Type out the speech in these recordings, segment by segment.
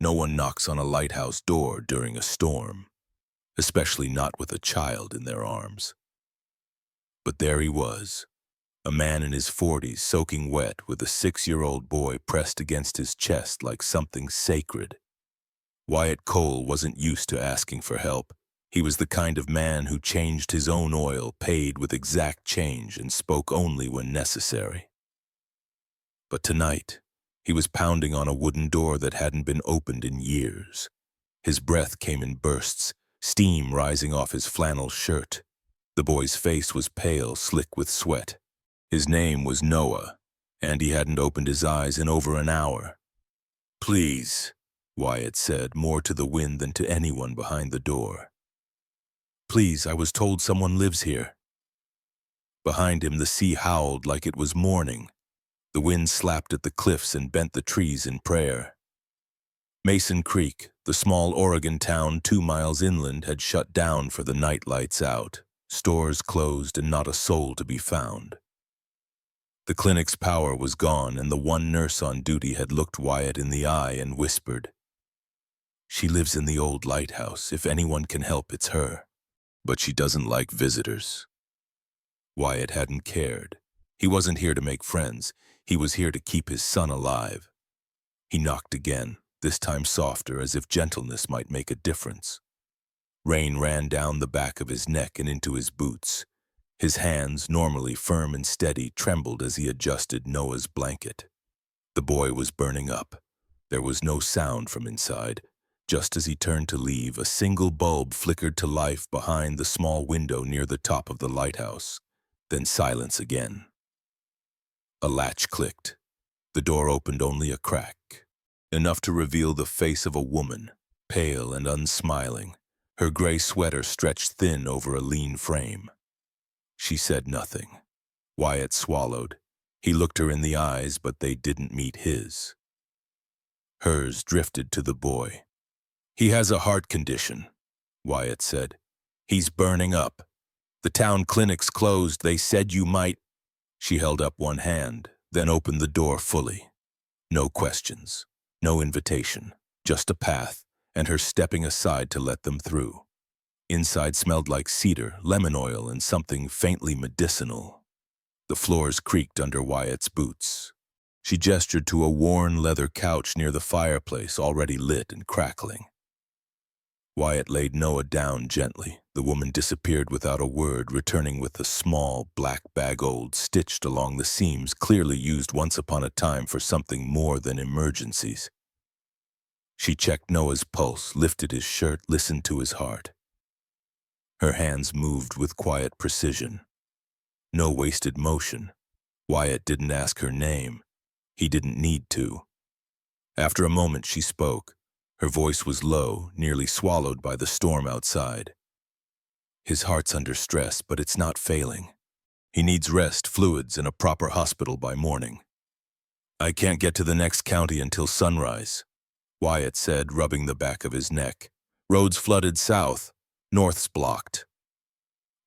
No one knocks on a lighthouse door during a storm, especially not with a child in their arms. But there he was, a man in his 40s soaking wet with a 6-year-old boy pressed against his chest like something sacred. Wyatt Cole wasn't used to asking for help. He was the kind of man who changed his own oil, paid with exact change, and spoke only when necessary. But tonight, he was pounding on a wooden door that hadn't been opened in years. His breath came in bursts, steam rising off his flannel shirt. The boy's face was pale, slick with sweat. His name was Noah, and he hadn't opened his eyes in over an hour. "Please," Wyatt said, more to the wind than to anyone behind the door. "Please, I was told someone lives here." Behind him, the sea howled like it was morning. The wind slapped at the cliffs and bent the trees in prayer. Mason Creek, the small Oregon town 2 miles inland, had shut down for the night lights out, stores closed and not a soul to be found. The clinic's power was gone, and the one nurse on duty had looked Wyatt in the eye and whispered, "She lives in the old lighthouse. If anyone can help, it's her. But she doesn't like visitors." Wyatt hadn't cared. He wasn't here to make friends. He was here to keep his son alive. He knocked again, this time softer, as if gentleness might make a difference. Rain ran down the back of his neck and into his boots. His hands, normally firm and steady, trembled as he adjusted Noah's blanket. The boy was burning up. There was no sound from inside. Just as he turned to leave, a single bulb flickered to life behind the small window near the top of the lighthouse. Then silence again. A latch clicked. The door opened only a crack, enough to reveal the face of a woman, pale and unsmiling, her gray sweater stretched thin over a lean frame. She said nothing. Wyatt swallowed. He looked her in the eyes, but they didn't meet his. Hers drifted to the boy. "He has a heart condition," Wyatt said. "He's burning up. The town clinic's closed. They said you might—" She held up one hand, then opened the door fully. No questions, no invitation, just a path, and her stepping aside to let them through. Inside smelled like cedar, lemon oil, and something faintly medicinal. The floors creaked under Wyatt's boots. She gestured to a worn leather couch near the fireplace, already lit and crackling. Wyatt laid Noah down gently. The woman disappeared without a word, returning with a small black bag stitched along the seams, clearly used once upon a time for something more than emergencies. She checked Noah's pulse, lifted his shirt, listened to his heart. Her hands moved with quiet precision. No wasted motion. Wyatt didn't ask her name. He didn't need to. After a moment, she spoke. Her voice was low, nearly swallowed by the storm outside. "His heart's under stress, but it's not failing. He needs rest, fluids, and a proper hospital by morning. I can't get to the next county until sunrise," Wyatt said, rubbing the back of his neck. "Roads flooded south. North's blocked."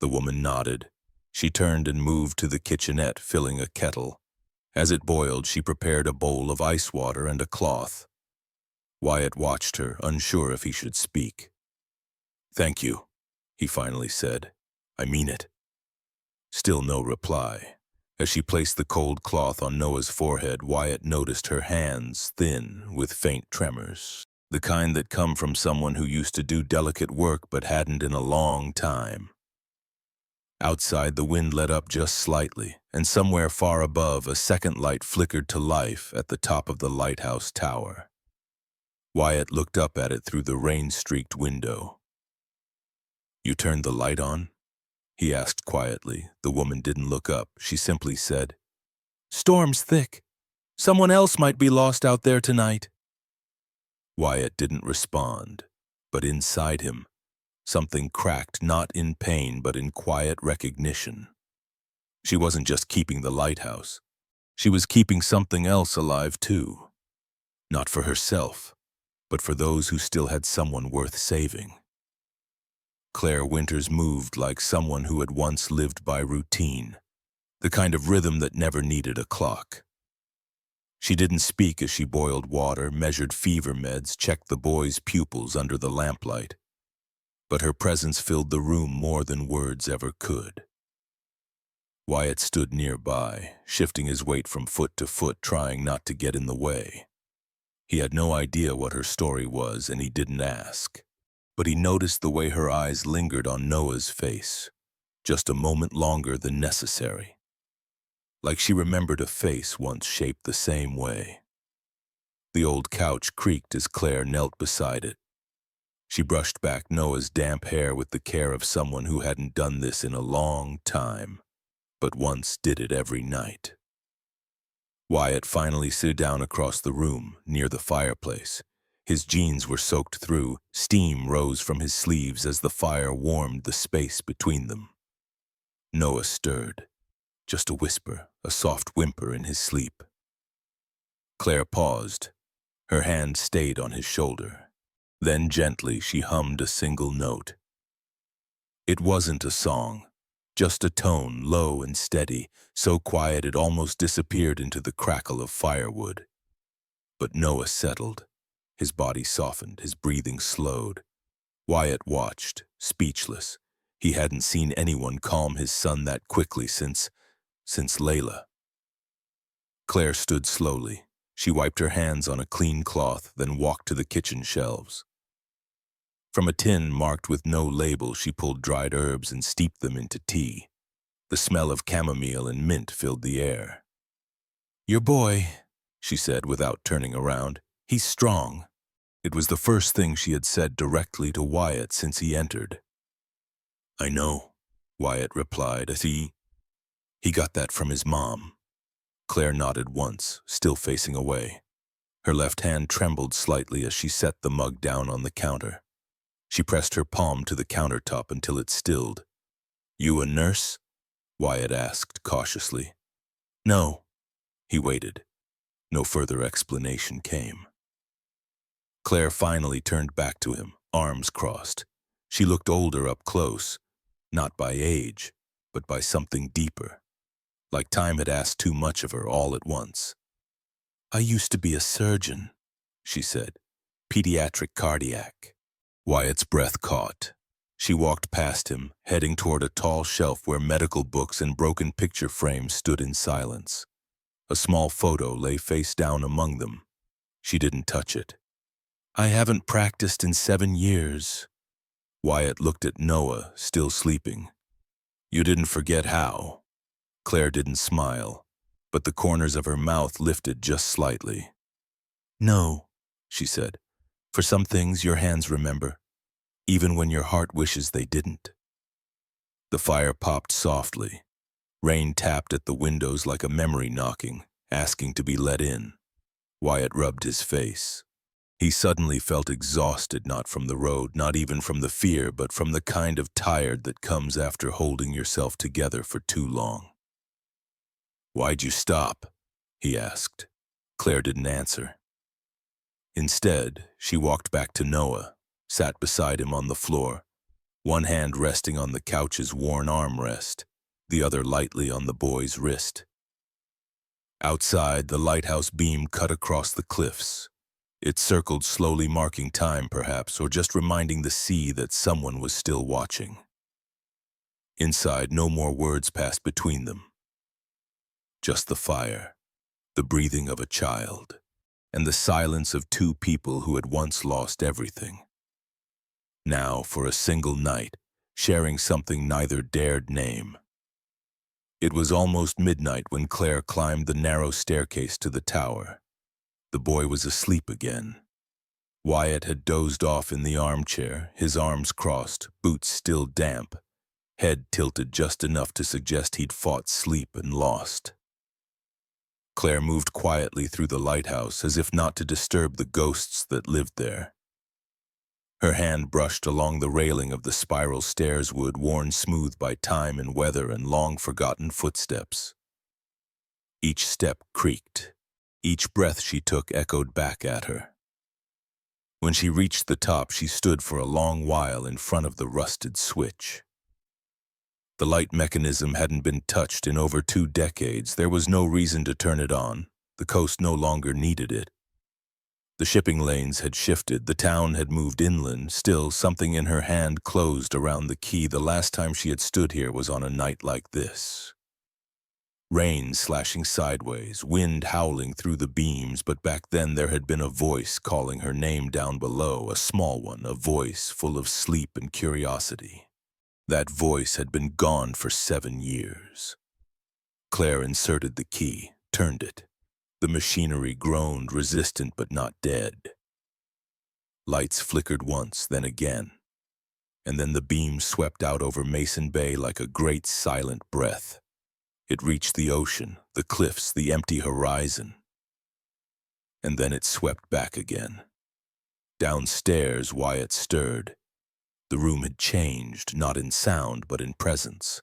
The woman nodded. She turned and moved to the kitchenette, filling a kettle. As it boiled, she prepared a bowl of ice water and a cloth. Wyatt watched her, unsure if he should speak. "Thank you," he finally said. "I mean it." Still no reply. As she placed the cold cloth on Noah's forehead, Wyatt noticed her hands, thin, with faint tremors, the kind that come from someone who used to do delicate work but hadn't in a long time. Outside, the wind let up just slightly, and somewhere far above, a second light flickered to life at the top of the lighthouse tower. Wyatt looked up at it through the rain-streaked window. "You turned the light on?" he asked quietly. The woman didn't look up. She simply said, "Storm's thick. Someone else might be lost out there tonight." Wyatt didn't respond, but inside him, something cracked, not in pain, but in quiet recognition. She wasn't just keeping the lighthouse. She was keeping something else alive, too. Not for herself, but for those who still had someone worth saving. Claire Winters moved like someone who had once lived by routine, the kind of rhythm that never needed a clock. She didn't speak as she boiled water, measured fever meds, checked the boy's pupils under the lamplight. But her presence filled the room more than words ever could. Wyatt stood nearby, shifting his weight from foot to foot, trying not to get in the way. He had no idea what her story was, and he didn't ask. But he noticed the way her eyes lingered on Noah's face, just a moment longer than necessary. Like she remembered a face once shaped the same way. The old couch creaked as Claire knelt beside it. She brushed back Noah's damp hair with the care of someone who hadn't done this in a long time, but once did it every night. Wyatt finally sat down across the room, near the fireplace. His jeans were soaked through, steam rose from his sleeves as the fire warmed the space between them. Noah stirred. Just a whisper, a soft whimper in his sleep. Claire paused. Her hand stayed on his shoulder. Then gently she hummed a single note. It wasn't a song, just a tone, low and steady, so quiet it almost disappeared into the crackle of firewood. But Noah settled. His body softened, his breathing slowed. Wyatt watched, speechless. He hadn't seen anyone calm his son that quickly since Layla. Claire stood slowly. She wiped her hands on a clean cloth, then walked to the kitchen shelves. From a tin marked with no label, she pulled dried herbs and steeped them into tea. The smell of chamomile and mint filled the air. "Your boy," she said without turning around. "He's strong." It was the first thing she had said directly to Wyatt since he entered. "I know," Wyatt replied as he got that from his mom. Claire nodded once, still facing away. Her left hand trembled slightly as she set the mug down on the counter. She pressed her palm to the countertop until it stilled. "You a nurse?" Wyatt asked cautiously. "No." He waited. No further explanation came. Claire finally turned back to him, arms crossed. She looked older up close, not by age, but by something deeper. Like time had asked too much of her all at once. "I used to be a surgeon," she said. "Pediatric cardiac." Wyatt's breath caught. She walked past him, heading toward a tall shelf where medical books and broken picture frames stood in silence. A small photo lay face down among them. She didn't touch it. "I haven't practiced in 7 years." Wyatt looked at Noah, still sleeping. "You didn't forget how?" Claire didn't smile, but the corners of her mouth lifted just slightly. "No," she said. "For some things your hands remember, even when your heart wishes they didn't." The fire popped softly. Rain tapped at the windows like a memory knocking, asking to be let in. Wyatt rubbed his face. He suddenly felt exhausted, not from the road, not even from the fear, but from the kind of tired that comes after holding yourself together for too long. "Why'd you stop?" he asked. Claire didn't answer. Instead, she walked back to Noah, sat beside him on the floor, one hand resting on the couch's worn armrest, the other lightly on the boy's wrist. Outside, the lighthouse beam cut across the cliffs. It circled slowly, marking time perhaps, or just reminding the sea that someone was still watching. Inside, no more words passed between them. Just the fire, the breathing of a child, and the silence of two people who had once lost everything. Now, for a single night, sharing something neither dared name. It was almost midnight when Claire climbed the narrow staircase to the tower. The boy was asleep again. Wyatt had dozed off in the armchair, his arms crossed, boots still damp, head tilted just enough to suggest he'd fought sleep and lost. Claire moved quietly through the lighthouse as if not to disturb the ghosts that lived there. Her hand brushed along the railing of the spiral stairs wood worn smooth by time and weather and long-forgotten footsteps. Each step creaked. Each breath she took echoed back at her. When she reached the top, she stood for a long while in front of the rusted switch. The light mechanism hadn't been touched in over 2 decades. There was no reason to turn it on. The coast no longer needed it. The shipping lanes had shifted, the town had moved inland. Still, something in her hand closed around the key. The last time she had stood here was on a night like this. Rain slashing sideways, wind howling through the beams, but back then there had been a voice calling her name down below, a small one, a voice full of sleep and curiosity. That voice had been gone for 7 years. Claire inserted the key, turned it. The machinery groaned, resistant but not dead. Lights flickered once, then again, and then the beam swept out over Mason Bay like a great silent breath. It reached the ocean, the cliffs, the empty horizon. And then it swept back again. Downstairs, Wyatt stirred. The room had changed, not in sound, but in presence.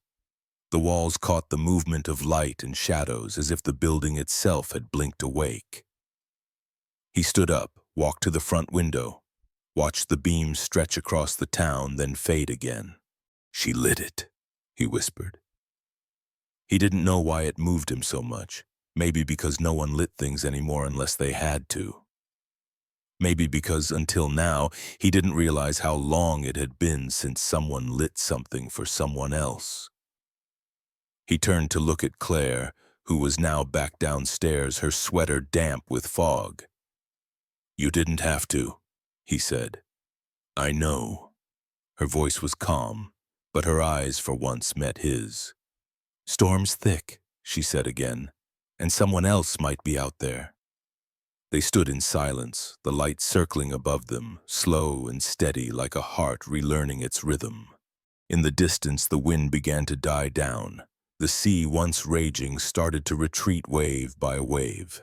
The walls caught the movement of light and shadows, as if the building itself had blinked awake. He stood up, walked to the front window, watched the beams stretch across the town, then fade again. "She lit it," he whispered. He didn't know why it moved him so much. Maybe because no one lit things anymore unless they had to. Maybe because, until now, he didn't realize how long it had been since someone lit something for someone else. He turned to look at Claire, who was now back downstairs, her sweater damp with fog. "You didn't have to," he said. "I know." Her voice was calm, but her eyes for once met his. "Storm's thick," she said again, "and someone else might be out there." They stood in silence, the light circling above them, slow and steady like a heart relearning its rhythm. In the distance, the wind began to die down. The sea, once raging, started to retreat wave by wave.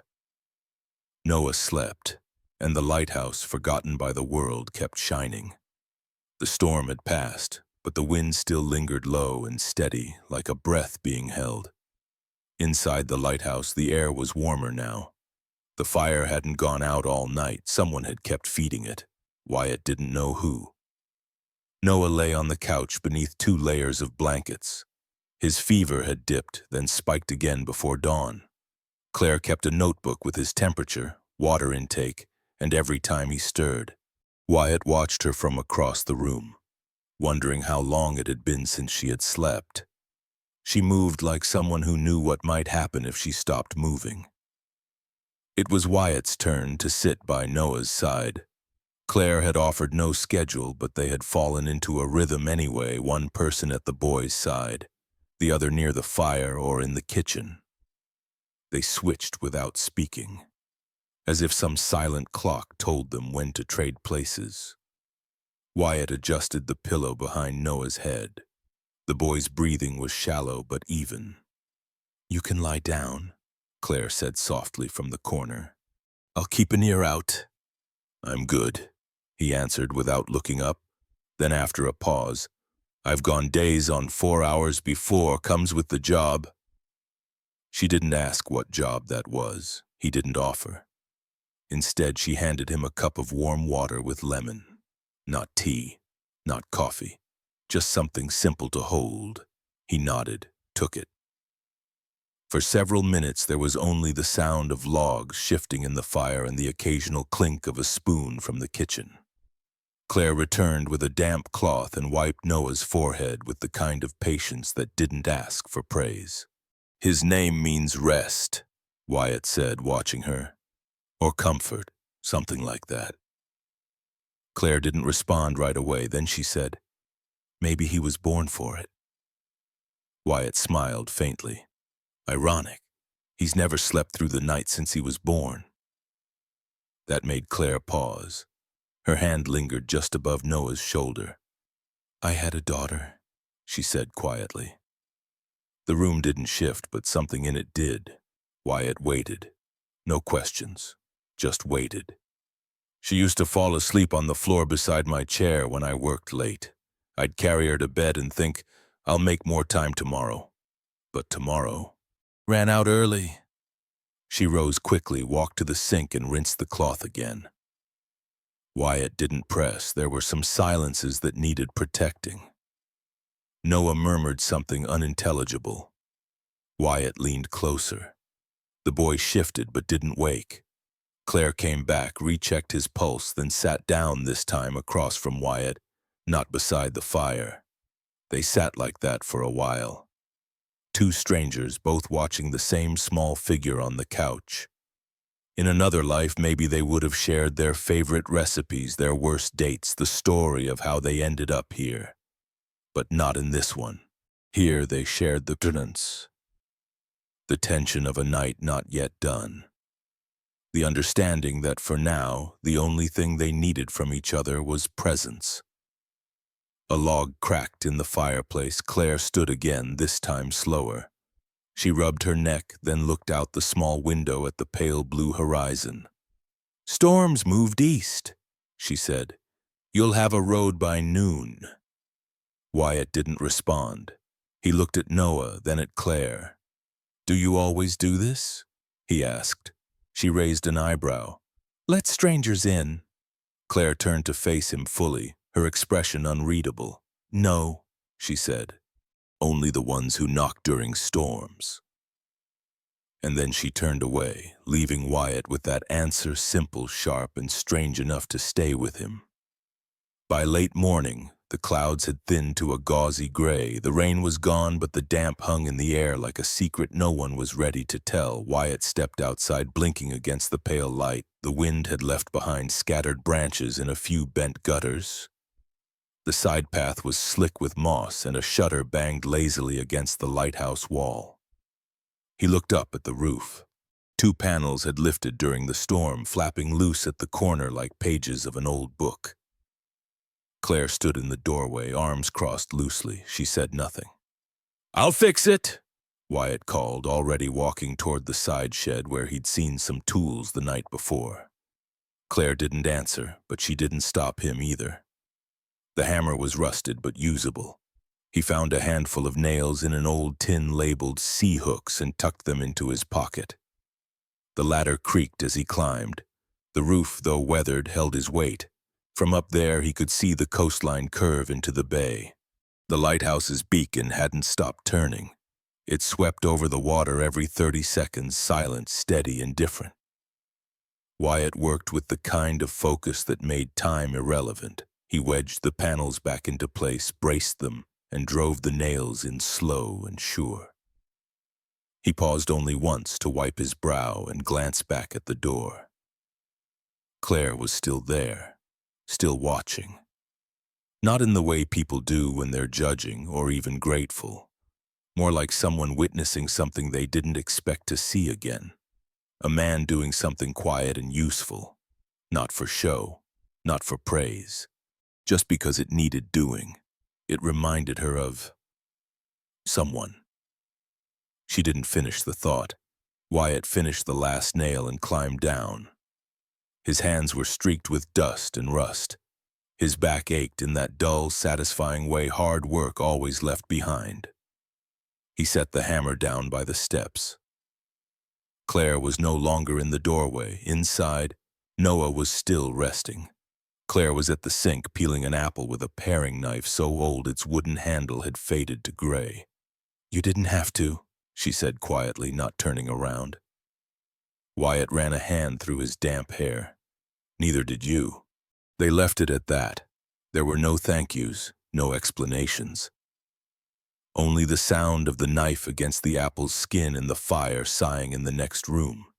Noah slept, and the lighthouse, forgotten by the world, kept shining. The storm had passed, but the wind still lingered low and steady, like a breath being held. Inside the lighthouse, the air was warmer now. The fire hadn't gone out all night. Someone had kept feeding it. Wyatt didn't know who. Noah lay on the couch beneath 2 layers of blankets. His fever had dipped, then spiked again before dawn. Claire kept a notebook with his temperature, water intake, and every time he stirred. Wyatt watched her from across the room, wondering how long it had been since she had slept. She moved like someone who knew what might happen if she stopped moving. It was Wyatt's turn to sit by Noah's side. Claire had offered no schedule, but they had fallen into a rhythm anyway, one person at the boy's side, the other near the fire or in the kitchen. They switched without speaking, as if some silent clock told them when to trade places. Wyatt adjusted the pillow behind Noah's head. The boy's breathing was shallow but even. "You can lie down," Claire said softly from the corner. "I'll keep an ear out." "I'm good," he answered without looking up. Then after a pause, "I've gone days on 4 hours before, comes with the job." She didn't ask what job that was. He didn't offer. Instead, she handed him a cup of warm water with lemon. Not tea, not coffee, just something simple to hold. He nodded, took it. For several minutes there was only the sound of logs shifting in the fire and the occasional clink of a spoon from the kitchen. Claire returned with a damp cloth and wiped Noah's forehead with the kind of patience that didn't ask for praise. "His name means rest," Wyatt said, watching her. "Or comfort, something like that." Claire didn't respond right away. Then she said, "Maybe he was born for it." Wyatt smiled faintly. "Ironic. He's never slept through the night since he was born." That made Claire pause. Her hand lingered just above Noah's shoulder. "I had a daughter," she said quietly. The room didn't shift, but something in it did. Wyatt waited. No questions, just waited. "She used to fall asleep on the floor beside my chair when I worked late. I'd carry her to bed and think, I'll make more time tomorrow. But tomorrow ran out early." She rose quickly, walked to the sink, and rinsed the cloth again. Wyatt didn't press. There were some silences that needed protecting. Noah murmured something unintelligible. Wyatt leaned closer. The boy shifted but didn't wake. Claire came back, rechecked his pulse, then sat down, this time across from Wyatt, not beside the fire. They sat like that for a while. Two strangers, both watching the same small figure on the couch. In another life, maybe they would have shared their favorite recipes, their worst dates, the story of how they ended up here. But not in this one. Here they shared the tension of a night not yet done. The understanding that for now, the only thing they needed from each other was presence. A log cracked in the fireplace. Claire stood again, this time slower. She rubbed her neck, then looked out the small window at the pale blue horizon. "Storm's moved east," she said. "You'll have a road by noon." Wyatt didn't respond. He looked at Noah, then at Claire. "Do you always do this?" he asked. She raised an eyebrow. "Let strangers in." Claire turned to face him fully, her expression unreadable. "No," she said. "Only the ones who knock during storms." And then she turned away, leaving Wyatt with that answer, simple, sharp, and strange enough to stay with him. By late morning, the clouds had thinned to a gauzy gray. The rain was gone, but the damp hung in the air like a secret no one was ready to tell. Wyatt stepped outside, blinking against the pale light. The wind had left behind scattered branches and a few bent gutters. The side path was slick with moss, and a shutter banged lazily against the lighthouse wall. He looked up at the roof. Two panels had lifted during the storm, flapping loose at the corner like pages of an old book. Claire stood in the doorway, arms crossed loosely. She said nothing. "I'll fix it," Wyatt called, already walking toward the side shed where he'd seen some tools the night before. Claire didn't answer, but she didn't stop him either. The hammer was rusted but usable. He found a handful of nails in an old tin labeled sea hooks and tucked them into his pocket. The ladder creaked as he climbed. The roof, though weathered, held his weight. From up there, he could see the coastline curve into the bay. The lighthouse's beacon hadn't stopped turning. It swept over the water every 30 seconds, silent, steady, and different. Wyatt worked with the kind of focus that made time irrelevant. He wedged the panels back into place, braced them, and drove the nails in slow and sure. He paused only once to wipe his brow and glance back at the door. Claire was still there, still watching. Not in the way people do when they're judging or even grateful. More like someone witnessing something they didn't expect to see again. A man doing something quiet and useful. Not for show, not for praise. Just because it needed doing. It reminded her of someone. She didn't finish the thought. Wyatt finished the last nail and climbed down. His hands were streaked with dust and rust. His back ached in that dull, satisfying way hard work always left behind. He set the hammer down by the steps. Claire was no longer in the doorway. Inside, Noah was still resting. Claire was at the sink peeling an apple with a paring knife so old its wooden handle had faded to gray. "You didn't have to," she said quietly, not turning around. Wyatt ran a hand through his damp hair. "Neither did you." They left it at that. There were no thank yous, no explanations. Only the sound of the knife against the apple's skin and the fire sighing in the next room.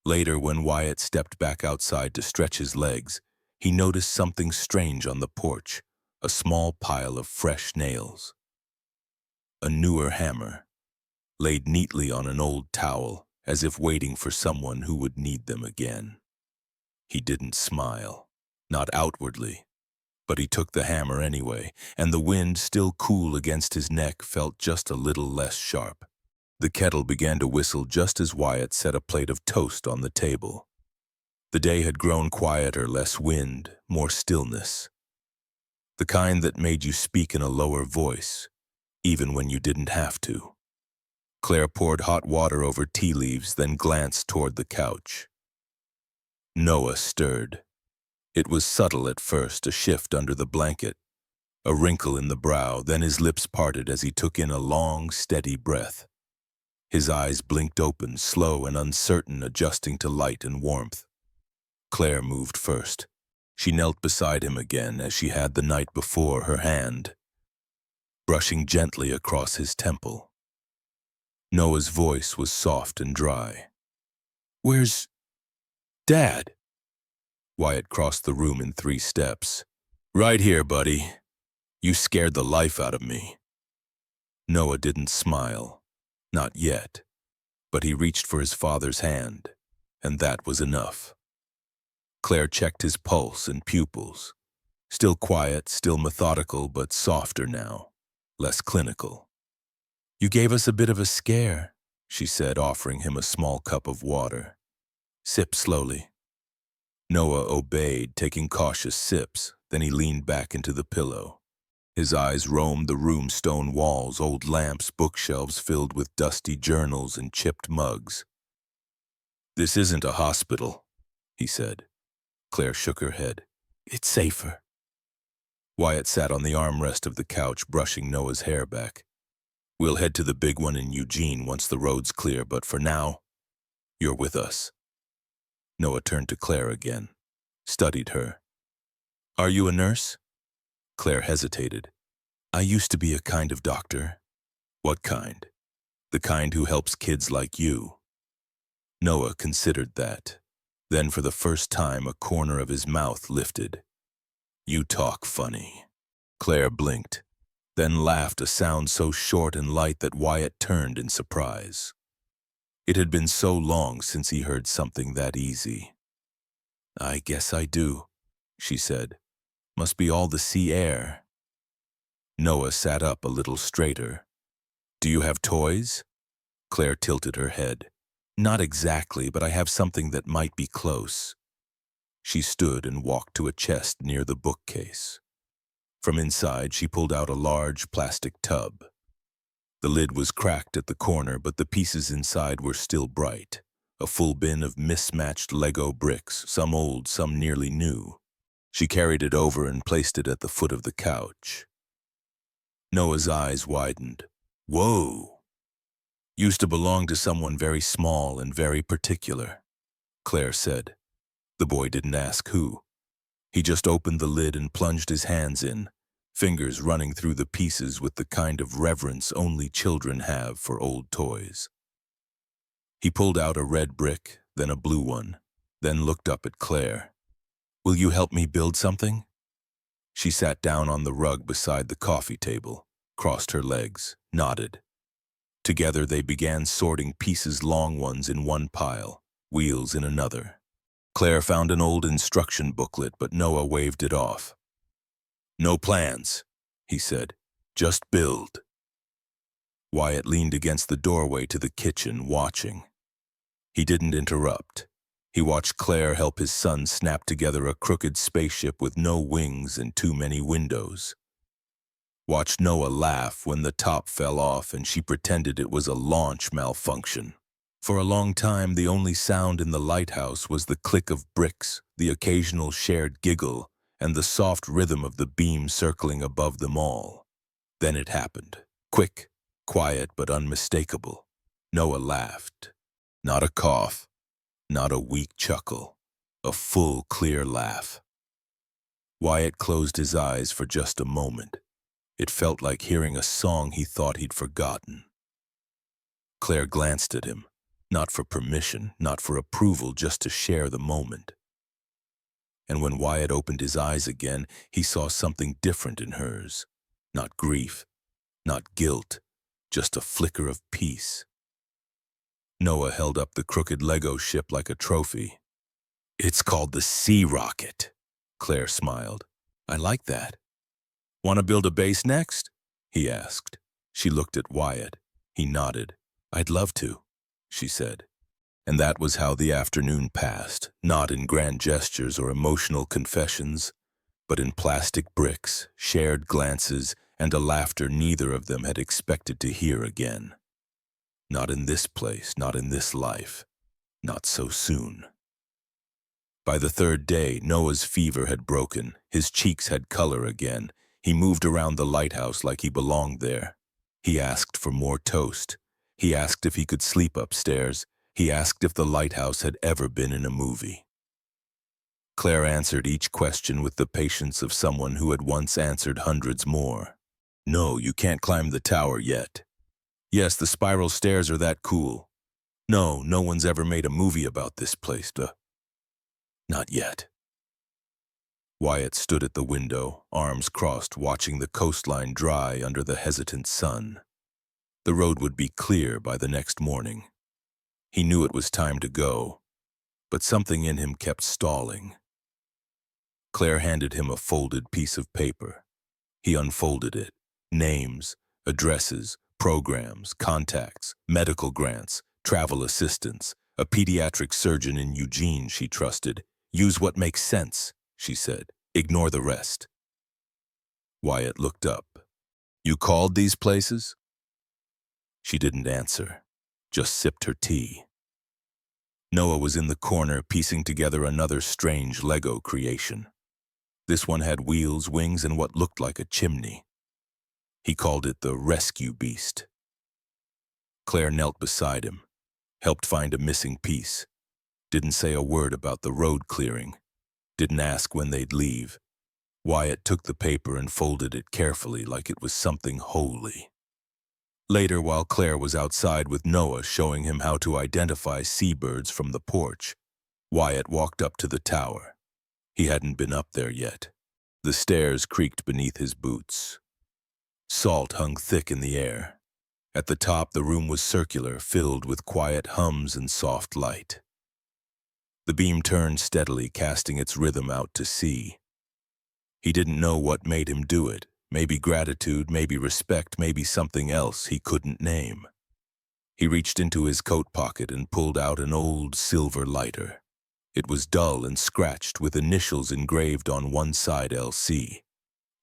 Later, when Wyatt stepped back outside to stretch his legs, he noticed something strange on the porch, a small pile of fresh nails. A newer hammer, laid neatly on an old towel, as if waiting for someone who would need them again. He didn't smile, not outwardly, but he took the hammer anyway, and the wind, still cool against his neck, felt just a little less sharp. The kettle began to whistle just as Wyatt set a plate of toast on the table. The day had grown quieter, less wind, more stillness. The kind that made you speak in a lower voice, even when you didn't have to. Claire poured hot water over tea leaves, then glanced toward the couch. Noah stirred. It was subtle at first, a shift under the blanket, a wrinkle in the brow, then his lips parted as he took in a long, steady breath. His eyes blinked open, slow and uncertain, adjusting to light and warmth. Claire moved first. She knelt beside him again as she had the night before, her hand brushing gently across his temple. Noah's voice was soft and dry. "Where's Dad?" Wyatt crossed the room in 3 steps. "Right here, buddy. You scared the life out of me." Noah didn't smile. Not yet. But he reached for his father's hand, and that was enough. Claire checked his pulse and pupils. Still quiet, still methodical, but softer now, less clinical. "You gave us a bit of a scare," she said, offering him a small cup of water. "Sip slowly." Noah obeyed, taking cautious sips, then he leaned back into the pillow. His eyes roamed the room's stone walls, old lamps, bookshelves filled with dusty journals and chipped mugs. "This isn't a hospital," he said. Claire shook her head. "It's safer." Wyatt sat on the armrest of the couch, brushing Noah's hair back. "We'll head to the big one in Eugene once the road's clear, but for now, you're with us." Noah turned to Claire again, studied her. "Are you a nurse?" Claire hesitated. "I used to be a kind of doctor." "What kind?" "The kind who helps kids like you." Noah considered that. Then for the first time a corner of his mouth lifted. "You talk funny." Claire blinked, then laughed, a sound so short and light that Wyatt turned in surprise. It had been so long since he heard something that easy. "I guess I do," she said. "Must be all the sea air." Noah sat up a little straighter. "Do you have toys?" Claire tilted her head. "Not exactly, but I have something that might be close." She stood and walked to a chest near the bookcase. From inside, she pulled out a large plastic tub. The lid was cracked at the corner, but the pieces inside were still bright. A full bin of mismatched Lego bricks, some old, some nearly new. She carried it over and placed it at the foot of the couch. Noah's eyes widened. "Whoa! Used to belong to someone very small and very particular," Claire said. The boy didn't ask who. He just opened the lid and plunged his hands in, fingers running through the pieces with the kind of reverence only children have for old toys. He pulled out a red brick, then a blue one, then looked up at Claire. "Will you help me build something?" She sat down on the rug beside the coffee table, crossed her legs, nodded. Together they began sorting pieces, long ones in one pile, wheels in another. Claire found an old instruction booklet, but Noah waved it off. "No plans," he said. "Just build." Wyatt leaned against the doorway to the kitchen, watching. He didn't interrupt. He watched Claire help his son snap together a crooked spaceship with no wings and too many windows. Watched Noah laugh when the top fell off and she pretended it was a launch malfunction. For a long time, the only sound in the lighthouse was the click of bricks, the occasional shared giggle, and the soft rhythm of the beam circling above them all. Then it happened. Quick, quiet, but unmistakable. Noah laughed. Not a cough, not a weak chuckle. A full, clear laugh. Wyatt closed his eyes for just a moment. It felt like hearing a song he thought he'd forgotten. Claire glanced at him. Not for permission, not for approval, just to share the moment. And when Wyatt opened his eyes again, he saw something different in hers. Not grief, not guilt, just a flicker of peace. Noah held up the crooked Lego ship like a trophy. "It's called the Sea Rocket," Claire smiled. "I like that." "Want to build a base next?" he asked. She looked at Wyatt. He nodded. "I'd love to," she said. And that was how the afternoon passed, not in grand gestures or emotional confessions, but in plastic bricks, shared glances, and a laughter neither of them had expected to hear again. Not in this place, not in this life, not so soon. By the 3rd day, Noah's fever had broken. His cheeks had color again. He moved around the lighthouse like he belonged there. He asked for more toast. He asked if he could sleep upstairs. He asked if the lighthouse had ever been in a movie. Claire answered each question with the patience of someone who had once answered hundreds more. No, you can't climb the tower yet. Yes, the spiral stairs are that cool. No, no one's ever made a movie about this place. Not yet. Wyatt stood at the window, arms crossed, watching the coastline dry under the hesitant sun. The road would be clear by the next morning. He knew it was time to go, but something in him kept stalling. Claire handed him a folded piece of paper. He unfolded it. Names, addresses, programs, contacts, medical grants, travel assistance, a pediatric surgeon in Eugene she trusted. Use what makes sense, she said. Ignore the rest. Wyatt looked up. You called these places? She didn't answer, just sipped her tea. Noah was in the corner piecing together another strange Lego creation. This one had wheels, wings, and what looked like a chimney. He called it the rescue beast. Claire knelt beside him, helped find a missing piece. Didn't say a word about the road clearing. Didn't ask when they'd leave. Wyatt took the paper and folded it carefully like it was something holy. Later, while Claire was outside with Noah showing him how to identify seabirds from the porch, Wyatt walked up to the tower. He hadn't been up there yet. The stairs creaked beneath his boots. Salt hung thick in the air. At the top, the room was circular, filled with quiet hums and soft light. The beam turned steadily, casting its rhythm out to sea. He didn't know what made him do it. Maybe gratitude, maybe respect, maybe something else he couldn't name. He reached into his coat pocket and pulled out an old silver lighter. It was dull and scratched with initials engraved on one side, LC,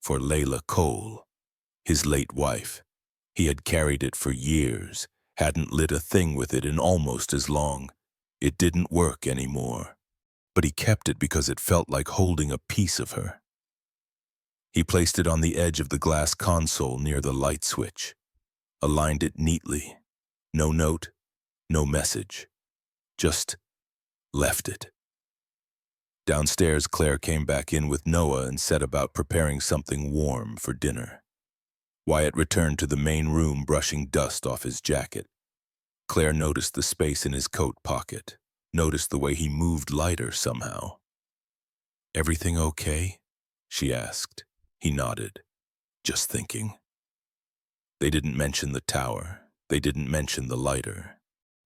for Layla Cole, his late wife. He had carried it for years, hadn't lit a thing with it in almost as long. It didn't work anymore, but he kept it because it felt like holding a piece of her. He placed it on the edge of the glass console near the light switch, aligned it neatly. No note, no message, just left it. Downstairs, Claire came back in with Noah and set about preparing something warm for dinner. Wyatt returned to the main room, brushing dust off his jacket. Claire noticed the space in his coat pocket, noticed the way he moved lighter somehow. Everything okay? She asked. He nodded. Just thinking. They didn't mention the tower. They didn't mention the lighter.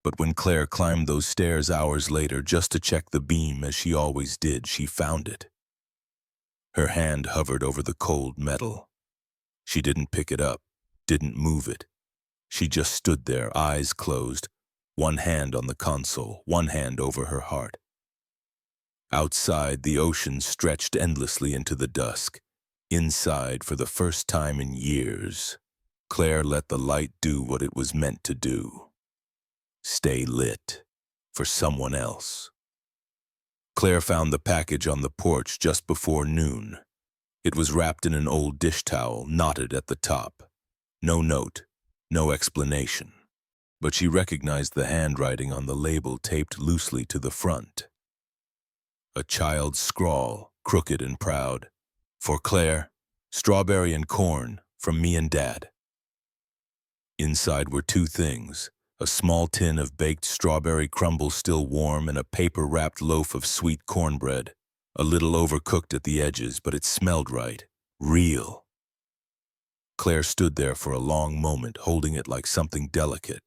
But when Claire climbed those stairs hours later just to check the beam as she always did, she found it. Her hand hovered over the cold metal. She didn't pick it up, didn't move it. She just stood there, eyes closed, one hand on the console, one hand over her heart. Outside, the ocean stretched endlessly into the dusk. Inside, for the first time in years, Claire let the light do what it was meant to do. Stay lit for someone else. Claire found the package on the porch just before noon. It was wrapped in an old dish towel, knotted at the top. No note, no explanation. But she recognized the handwriting on the label taped loosely to the front. A child's scrawl, crooked and proud. For Claire, strawberry and corn, from me and Dad. Inside were two things, a small tin of baked strawberry crumble still warm and a paper-wrapped loaf of sweet cornbread, a little overcooked at the edges, but it smelled right, real. Claire stood there for a long moment, holding it like something delicate,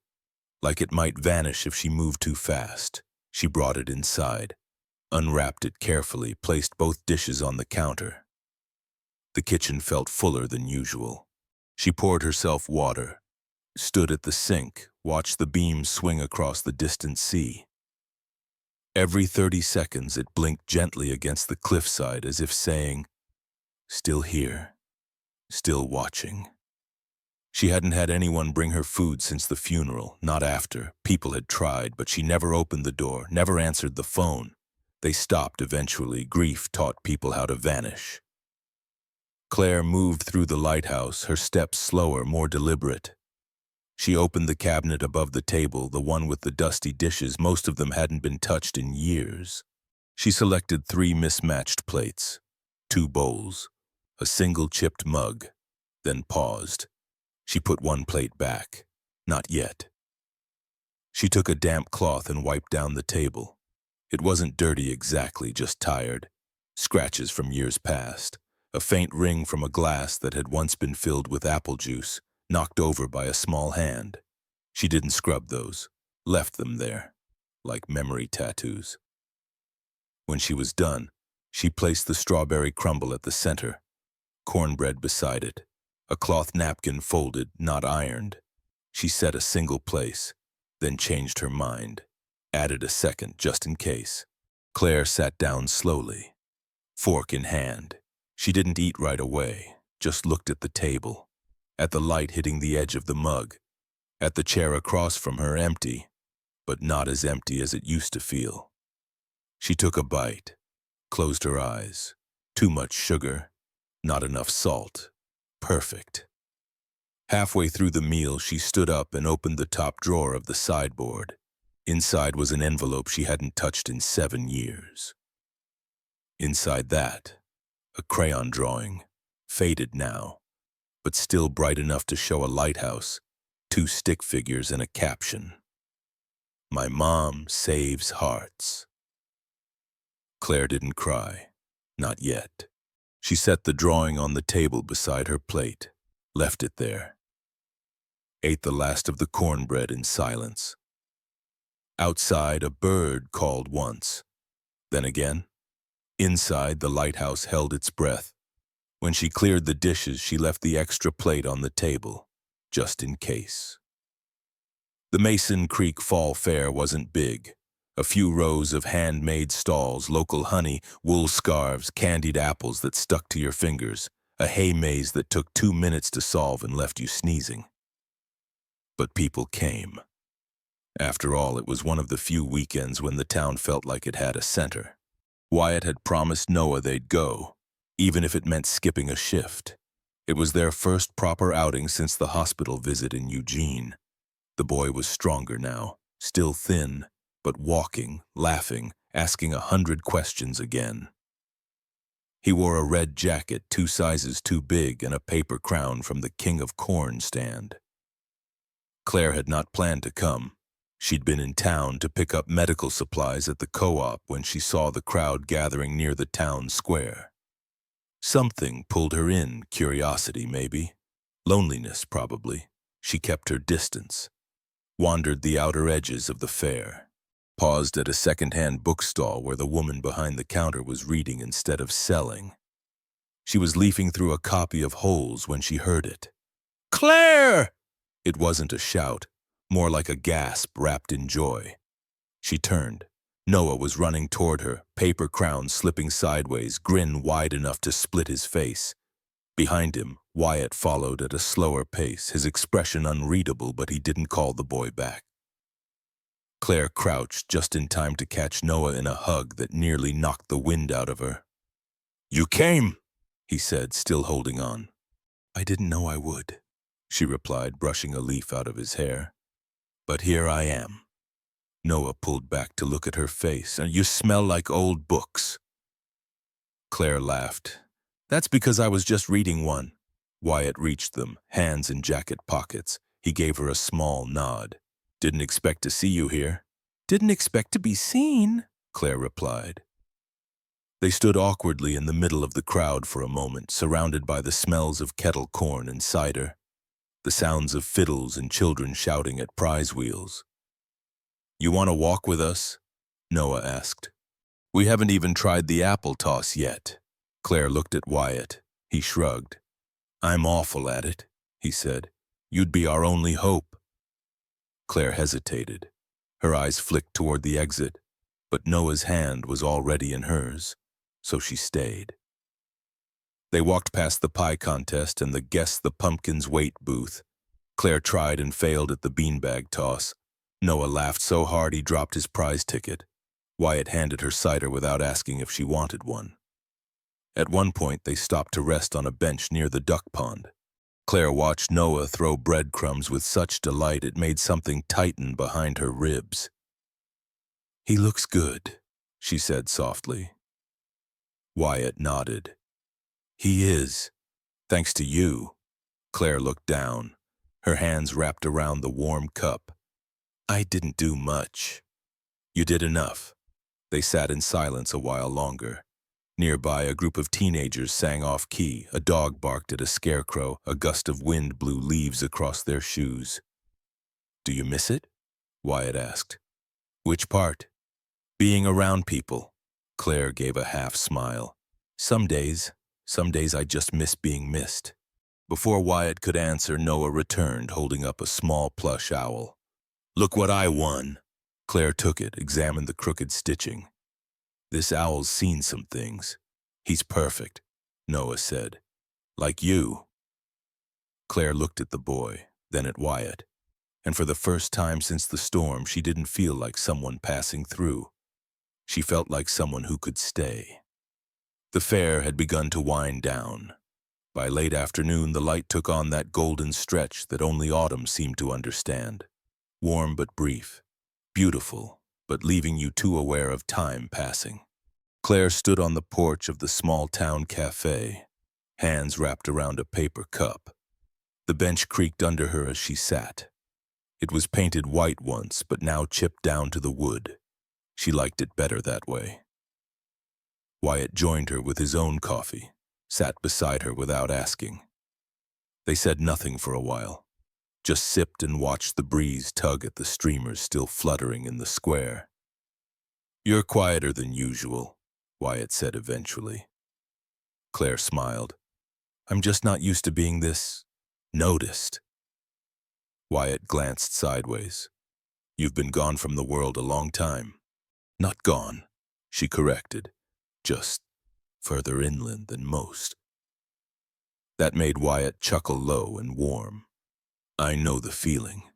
like it might vanish if she moved too fast. She brought it inside, unwrapped it carefully, placed both dishes on the counter. The kitchen felt fuller than usual. She poured herself water, stood at the sink, watched the beam swing across the distant sea. Every 30 seconds it blinked gently against the cliffside as if saying, still here, still watching. She hadn't had anyone bring her food since the funeral, not after. People had tried, but she never opened the door, never answered the phone. They stopped eventually. Grief taught people how to vanish. Claire moved through the lighthouse, her steps slower, more deliberate. She opened the cabinet above the table, the one with the dusty dishes. Most of them hadn't been touched in years. She selected 3 mismatched plates, 2 bowls, a single chipped mug, then paused. She put 1 plate back. Not yet. She took a damp cloth and wiped down the table. It wasn't dirty exactly, just tired. Scratches from years past. A faint ring from a glass that had once been filled with apple juice, knocked over by a small hand. She didn't scrub those, left them there, like memory tattoos. When she was done, she placed the strawberry crumble at the center, cornbread beside it, a cloth napkin folded, not ironed. She set a single place, then changed her mind, added a second just in case. Claire sat down slowly, fork in hand. She didn't eat right away, just looked at the table, at the light hitting the edge of the mug, at the chair across from her, empty, but not as empty as it used to feel. She took a bite, closed her eyes. Too much sugar, not enough salt. Perfect. Halfway through the meal, she stood up and opened the top drawer of the sideboard. Inside was an envelope she hadn't touched in 7 years. Inside that, a crayon drawing, faded now, but still bright enough to show a lighthouse, 2 stick figures and a caption. My mom saves hearts. Claire didn't cry. Not yet. She set the drawing on the table beside her plate, left it there. Ate the last of the cornbread in silence. Outside, a bird called once. Then again. Inside, the lighthouse held its breath. When she cleared the dishes, she left the extra plate on the table, just in case. The Mason Creek Fall Fair wasn't big. A few rows of handmade stalls, local honey, wool scarves, candied apples that stuck to your fingers, a hay maze that took 2 minutes to solve and left you sneezing. But people came. After all, it was one of the few weekends when the town felt like it had a center. Wyatt had promised Noah they'd go, even if it meant skipping a shift. It was their first proper outing since the hospital visit in Eugene. The boy was stronger now, still thin, but walking, laughing, asking 100 questions again. He wore a red jacket 2 sizes too big and a paper crown from the King of Corn stand. Claire had not planned to come. She'd been in town to pick up medical supplies at the co-op when she saw the crowd gathering near the town square. Something pulled her in, curiosity maybe. Loneliness, probably. She kept her distance. Wandered the outer edges of the fair. Paused at a second-hand bookstall where the woman behind the counter was reading instead of selling. She was leafing through a copy of Holes when she heard it. Claire! It wasn't a shout, more like a gasp wrapped in joy. She turned. Noah was running toward her, paper crown slipping sideways, grin wide enough to split his face. Behind him, Wyatt followed at a slower pace, his expression unreadable, but he didn't call the boy back. Claire crouched just in time to catch Noah in a hug that nearly knocked the wind out of her. You came, he said, still holding on. I didn't know I would, she replied, brushing a leaf out of his hair. But here I am. Noah pulled back to look at her face. And you smell like old books. Claire laughed. That's because I was just reading one. Wyatt reached them, hands in jacket pockets. He gave her a small nod. Didn't expect to see you here. Didn't expect to be seen, Claire replied. They stood awkwardly in the middle of the crowd for a moment, surrounded by the smells of kettle corn and cider, the sounds of fiddles and children shouting at prize wheels. You want to walk with us? Noah asked. We haven't even tried the apple toss yet. Claire looked at Wyatt. He shrugged. I'm awful at it, he said. You'd be our only hope. Claire hesitated. Her eyes flicked toward the exit, but Noah's hand was already in hers, so she stayed. They walked past the pie contest and the Guess the Pumpkin's Weight booth. Claire tried and failed at the beanbag toss. Noah laughed so hard he dropped his prize ticket. Wyatt handed her cider without asking if she wanted one. At one point, they stopped to rest on a bench near the duck pond. Claire watched Noah throw breadcrumbs with such delight it made something tighten behind her ribs. "He looks good," she said softly. Wyatt nodded. "He is, thanks to you." Claire looked down, her hands wrapped around the warm cup. "I didn't do much." "You did enough." They sat in silence a while longer. Nearby, a group of teenagers sang off-key. A dog barked at a scarecrow. A gust of wind blew leaves across their shoes. "Do you miss it?" Wyatt asked. "Which part?" "Being around people." Claire gave a half smile. Some days I just miss being missed." Before Wyatt could answer, Noah returned, holding up a small plush owl. "Look what I won." Claire took it, examined the crooked stitching. "This owl's seen some things. He's perfect," Noah said. "Like you." Claire looked at the boy, then at Wyatt, and for the first time since the storm, she didn't feel like someone passing through. She felt like someone who could stay. The fair had begun to wind down. By late afternoon, the light took on that golden stretch that only autumn seemed to understand. Warm but brief, beautiful, but leaving you too aware of time passing. Claire stood on the porch of the small-town cafe, hands wrapped around a paper cup. The bench creaked under her as she sat. It was painted white once, but now chipped down to the wood. She liked it better that way. Wyatt joined her with his own coffee, sat beside her without asking. They said nothing for a while, just sipped and watched the breeze tug at the streamers still fluttering in the square. "You're quieter than usual," Wyatt said eventually. Claire smiled. "I'm just not used to being this noticed." Wyatt glanced sideways. "You've been gone from the world a long time." "Not gone," she corrected, "just further inland than most." That made Wyatt chuckle low and warm. "I know the feeling."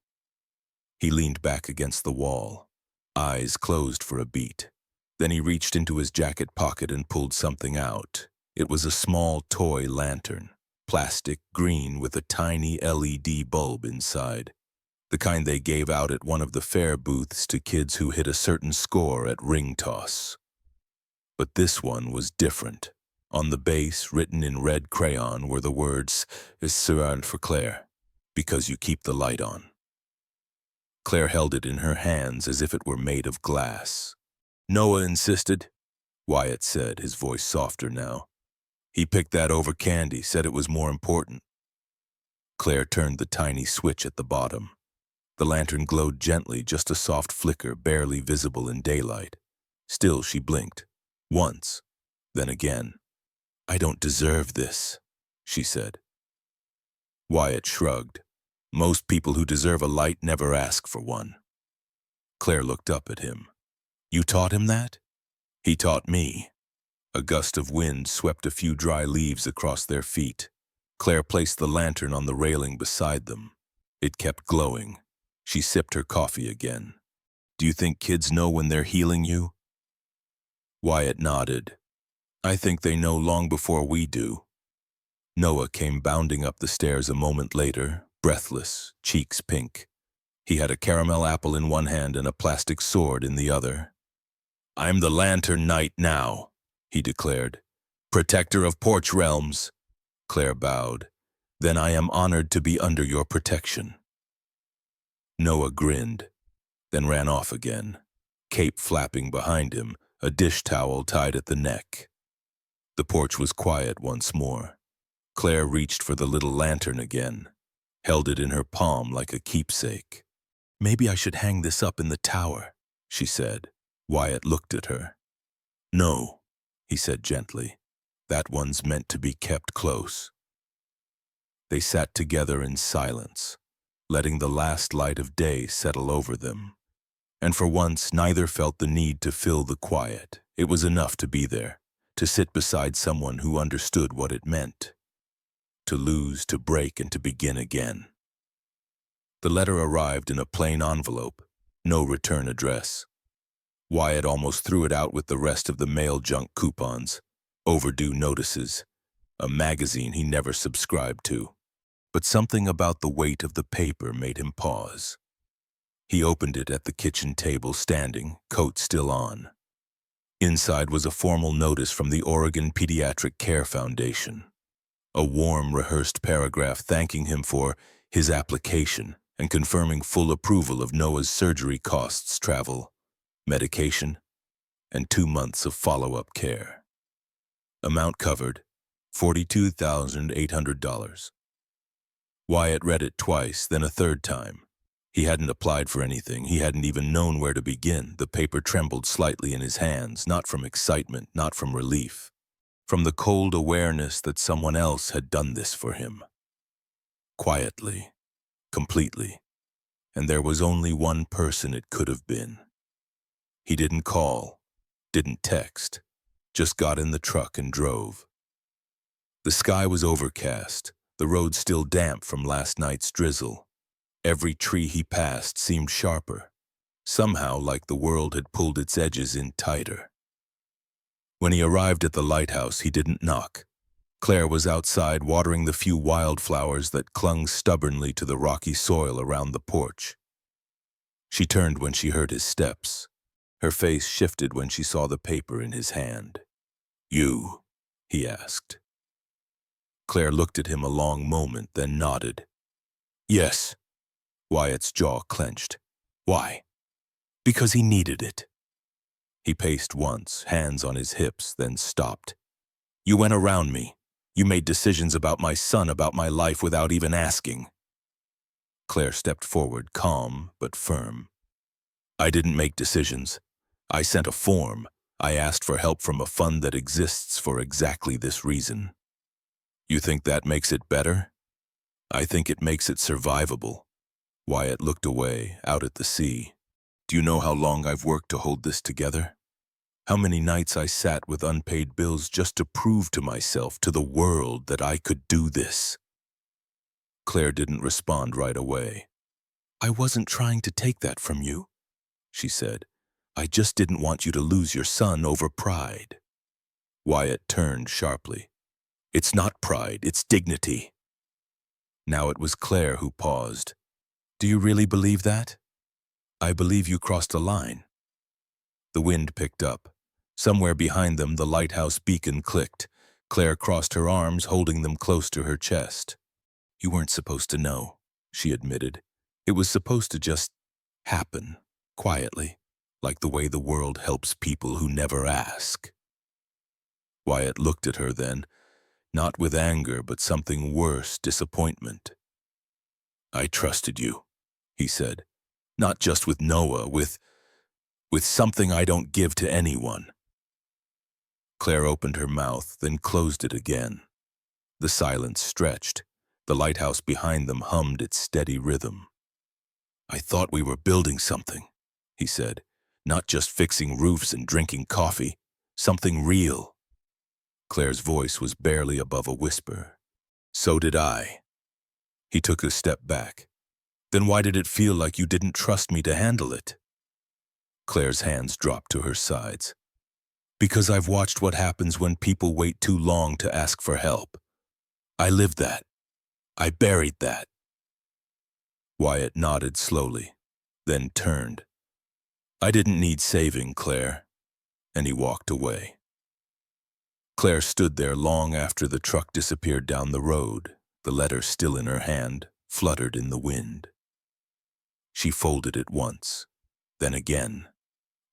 He leaned back against the wall, eyes closed for a beat. Then he reached into his jacket pocket and pulled something out. It was a small toy lantern, plastic green with a tiny LED bulb inside, the kind they gave out at one of the fair booths to kids who hit a certain score at ring toss. But this one was different. On the base, written in red crayon, were the words, "Is surround for Claire, because you keep the light on." Claire held it in her hands as if it were made of glass. "Noah insisted," Wyatt said, his voice softer now. "He picked that over candy, said it was more important." Claire turned the tiny switch at the bottom. The lantern glowed gently, just a soft flicker barely visible in daylight. Still, she blinked. Once, then again. "I don't deserve this," she said. Wyatt shrugged. "Most people who deserve a light never ask for one." Claire looked up at him. "You taught him that?" "He taught me." A gust of wind swept a few dry leaves across their feet. Claire placed the lantern on the railing beside them. It kept glowing. She sipped her coffee again. "Do you think kids know when they're healing you?" Wyatt nodded. "I think they know long before we do." Noah came bounding up the stairs a moment later, breathless, cheeks pink. He had a caramel apple in one hand and a plastic sword in the other. "I'm the Lantern Knight now," he declared. "Protector of Porch Realms." Claire bowed. "Then I am honored to be under your protection." Noah grinned, then ran off again, cape flapping behind him, a dish towel tied at the neck. The porch was quiet once more. Claire reached for the little lantern again, held it in her palm like a keepsake. "Maybe I should hang this up in the tower," she said. Wyatt looked at her. "No," he said gently. "That one's meant to be kept close." They sat together in silence, letting the last light of day settle over them. And for once, neither felt the need to fill the quiet. It was enough to be there, to sit beside someone who understood what it meant. To lose, to break, and to begin again. The letter arrived in a plain envelope, no return address. Wyatt almost threw it out with the rest of the mail junk coupons, overdue notices, a magazine he never subscribed to. But something about the weight of the paper made him pause. He opened it at the kitchen table, standing, coat still on. Inside was a formal notice from the Oregon Pediatric Care Foundation. A warm, rehearsed paragraph thanking him for his application and confirming full approval of Noah's surgery costs, travel, medication, and 2 months of follow-up care. Amount covered, $42,800. Wyatt read it twice, then a third time. He hadn't applied for anything. He hadn't even known where to begin. The paper trembled slightly in his hands, not from excitement, not from relief, from the cold awareness that someone else had done this for him. Quietly, completely. And there was only one person it could have been. He didn't call, didn't text, just got in the truck and drove. The sky was overcast, the road still damp from last night's drizzle. Every tree he passed seemed sharper, somehow like the world had pulled its edges in tighter. When he arrived at the lighthouse, he didn't knock. Claire was outside watering the few wildflowers that clung stubbornly to the rocky soil around the porch. She turned when she heard his steps. Her face shifted when she saw the paper in his hand. "You?" he asked. Claire looked at him a long moment, then nodded. "Yes." Wyatt's jaw clenched. "Why?" "Because he needed it." He paced once, hands on his hips, then stopped. "You went around me. You made decisions about my son, about my life, without even asking." Claire stepped forward, calm but firm. "I didn't make decisions. I sent a form. I asked for help from a fund that exists for exactly this reason." "You think that makes it better?" "I think it makes it survivable." Wyatt looked away, out at the sea. "Do you know how long I've worked to hold this together? How many nights I sat with unpaid bills just to prove to myself, to the world, that I could do this?" Claire didn't respond right away. "I wasn't trying to take that from you," she said. "I just didn't want you to lose your son over pride." Wyatt turned sharply. "It's not pride, it's dignity." Now it was Claire who paused. "Do you really believe that?" "I believe you crossed a line." The wind picked up. Somewhere behind them, the lighthouse beacon clicked. Claire crossed her arms, holding them close to her chest. "You weren't supposed to know," she admitted. "It was supposed to just happen, quietly, like the way the world helps people who never ask." Wyatt looked at her then, not with anger, but something worse, disappointment. "I trusted you," he said. "Not just with Noah, with something I don't give to anyone." Claire opened her mouth, then closed it again. The silence stretched. The lighthouse behind them hummed its steady rhythm. "I thought we were building something," he said. "Not just fixing roofs and drinking coffee. Something real." Claire's voice was barely above a whisper. "So did I." He took a step back. "Then why did it feel like you didn't trust me to handle it?" Claire's hands dropped to her sides. "Because I've watched what happens when people wait too long to ask for help. I lived that. I buried that." Wyatt nodded slowly, then turned. "I didn't need saving, Claire." And he walked away. Claire stood there long after the truck disappeared down the road, the letter still in her hand, fluttered in the wind. She folded it once, then again,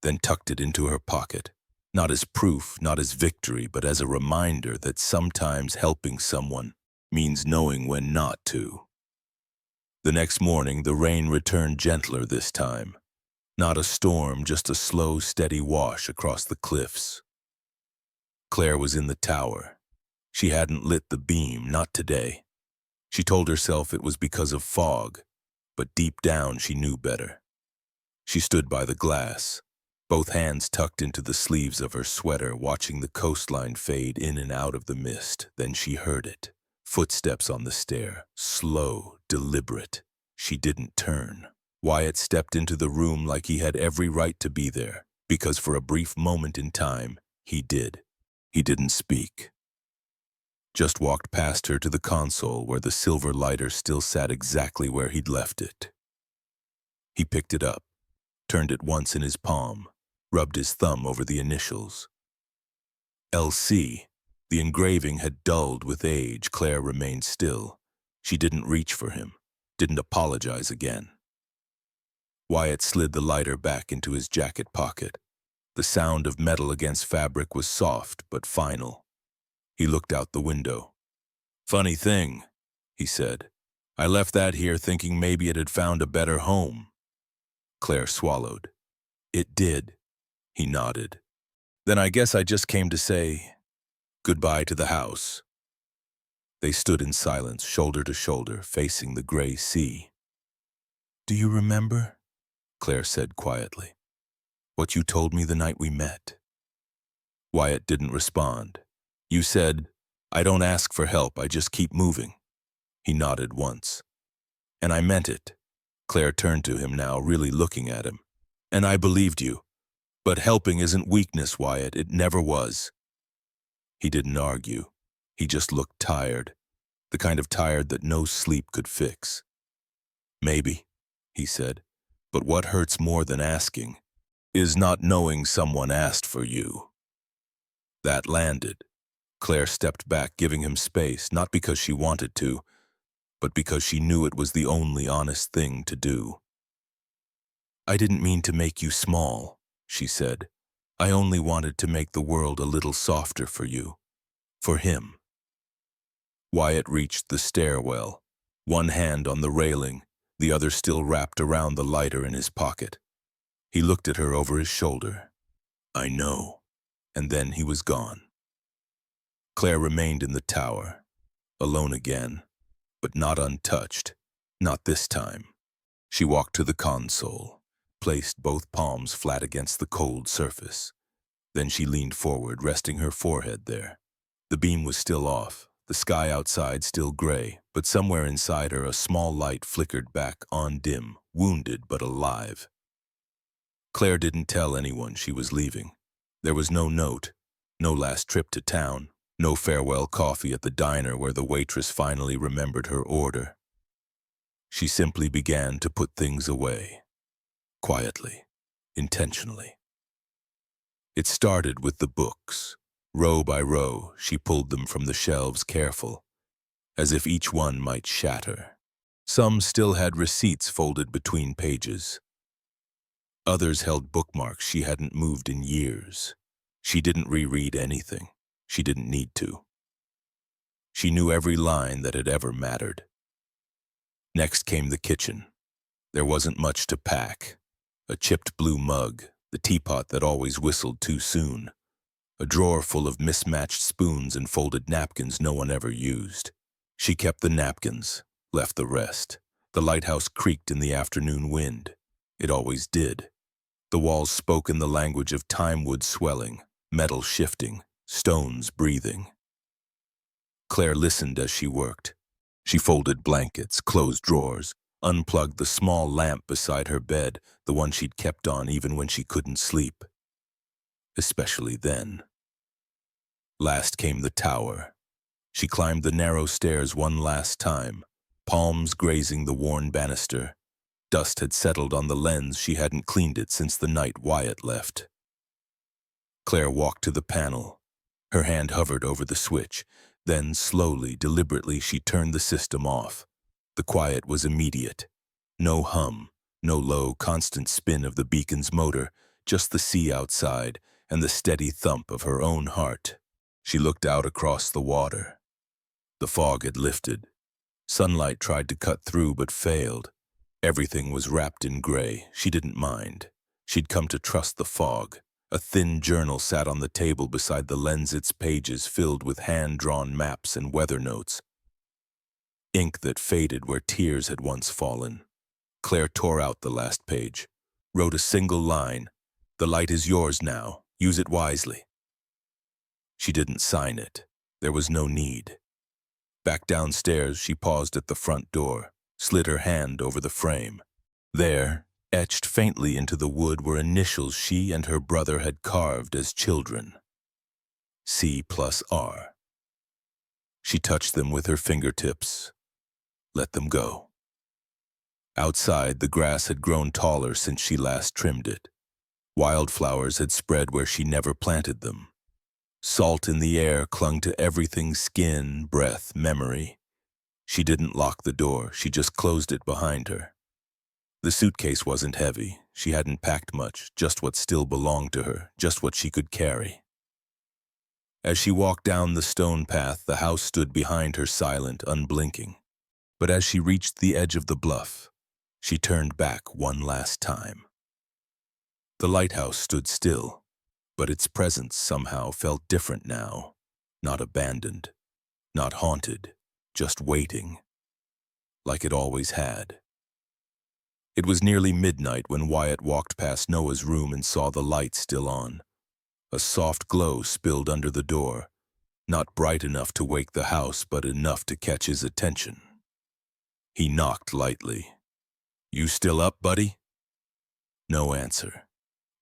then tucked it into her pocket, not as proof, not as victory, but as a reminder that sometimes helping someone means knowing when not to. The next morning, the rain returned gentler this time. Not a storm, just a slow, steady wash across the cliffs. Claire was in the tower. She hadn't lit the beam, not today. She told herself it was because of fog, but deep down she knew better. She stood by the glass, both hands tucked into the sleeves of her sweater, watching the coastline fade in and out of the mist. Then she heard it. Footsteps on the stair, slow, deliberate. She didn't turn. Wyatt stepped into the room like he had every right to be there, because for a brief moment in time, he did. He didn't speak. just walked past her to the console where the silver lighter still sat exactly where he'd left it. He picked it up, turned it once in his palm, rubbed his thumb over the initials. LC. The engraving had dulled with age. Claire remained still. She didn't reach for him, didn't apologize again. Wyatt slid the lighter back into his jacket pocket. The sound of metal against fabric was soft but final. He looked out the window. "Funny thing," he said. "I left that here thinking maybe it had found a better home." Claire swallowed. "It did." He nodded. "Then I guess I just came to say goodbye to the house." They stood in silence, shoulder to shoulder, facing the gray sea. "Do you remember?" Claire said quietly. "What you told me the night we met?" Wyatt didn't respond. "You said, 'I don't ask for help, I just keep moving.'" He nodded once. "And I meant it." Claire turned to him now, really looking at him. "And I believed you. But helping isn't weakness, Wyatt. It never was." He didn't argue. He just looked tired, the kind of tired that no sleep could fix. "Maybe," he said, "but what hurts more than asking is not knowing someone asked for you." That landed. Claire stepped back, giving him space, not because she wanted to, but because she knew it was the only honest thing to do. "I didn't mean to make you small," she said. "I only wanted to make the world a little softer for you. For him." Wyatt reached the stairwell, one hand on the railing, the other still wrapped around the lighter in his pocket. He looked at her over his shoulder. "I know." And then he was gone. Claire remained in the tower, alone again, but not untouched, not this time. She walked to the console, placed both palms flat against the cold surface. Then she leaned forward, resting her forehead there. The beam was still off, the sky outside still gray, but somewhere inside her a small light flickered back on dim, wounded but alive. Claire didn't tell anyone she was leaving. There was no note, no last trip to town, no farewell coffee at the diner where the waitress finally remembered her order. She simply began to put things away, quietly, intentionally. It started with the books. Row by row, she pulled them from the shelves careful, as if each one might shatter. Some still had receipts folded between pages. Others held bookmarks she hadn't moved in years. She didn't reread anything. She didn't need to. She knew every line that had ever mattered. Next came the kitchen. There wasn't much to pack. A chipped blue mug, the teapot that always whistled too soon, a drawer full of mismatched spoons and folded napkins no one ever used. She kept the napkins, left the rest. The lighthouse creaked in the afternoon wind. It always did. The walls spoke in the language of time wood swelling, metal shifting, stones breathing. Claire listened as she worked. She folded blankets, closed drawers, unplugged the small lamp beside her bed, the one she'd kept on even when she couldn't sleep. Especially then. Last came the tower. She climbed the narrow stairs one last time, palms grazing the worn banister. Dust had settled on the lens. She hadn't cleaned it since the night Wyatt left. Claire walked to the panel. Her hand hovered over the switch. Then, slowly, deliberately, she turned the system off. The quiet was immediate. No hum, no low, constant spin of the beacon's motor, just the sea outside and the steady thump of her own heart. She looked out across the water. The fog had lifted. Sunlight tried to cut through but failed. Everything was wrapped in gray. She didn't mind. She'd come to trust the fog. A thin journal sat on the table beside the lens, its pages filled with hand-drawn maps and weather notes. Ink that faded where tears had once fallen. Claire tore out the last page, wrote a single line. "The light is yours now. Use it wisely." She didn't sign it. There was no need. Back downstairs, she paused at the front door, slid her hand over the frame. There, etched faintly into the wood, were initials she and her brother had carved as children. C+R. She touched them with her fingertips. Let them go. Outside, the grass had grown taller since she last trimmed it. Wildflowers had spread where she never planted them. Salt in the air clung to everything: skin, breath, memory. She didn't lock the door, she just closed it behind her. The suitcase wasn't heavy. She hadn't packed much, just what still belonged to her, just what she could carry. As she walked down the stone path, the house stood behind her, silent, unblinking. But as she reached the edge of the bluff, she turned back one last time. The lighthouse stood still, but its presence somehow felt different now. Not abandoned, not haunted, just waiting, like it always had. It was nearly midnight when Wyatt walked past Noah's room and saw the light still on. A soft glow spilled under the door, not bright enough to wake the house, but enough to catch his attention. He knocked lightly. "You still up, buddy?" No answer.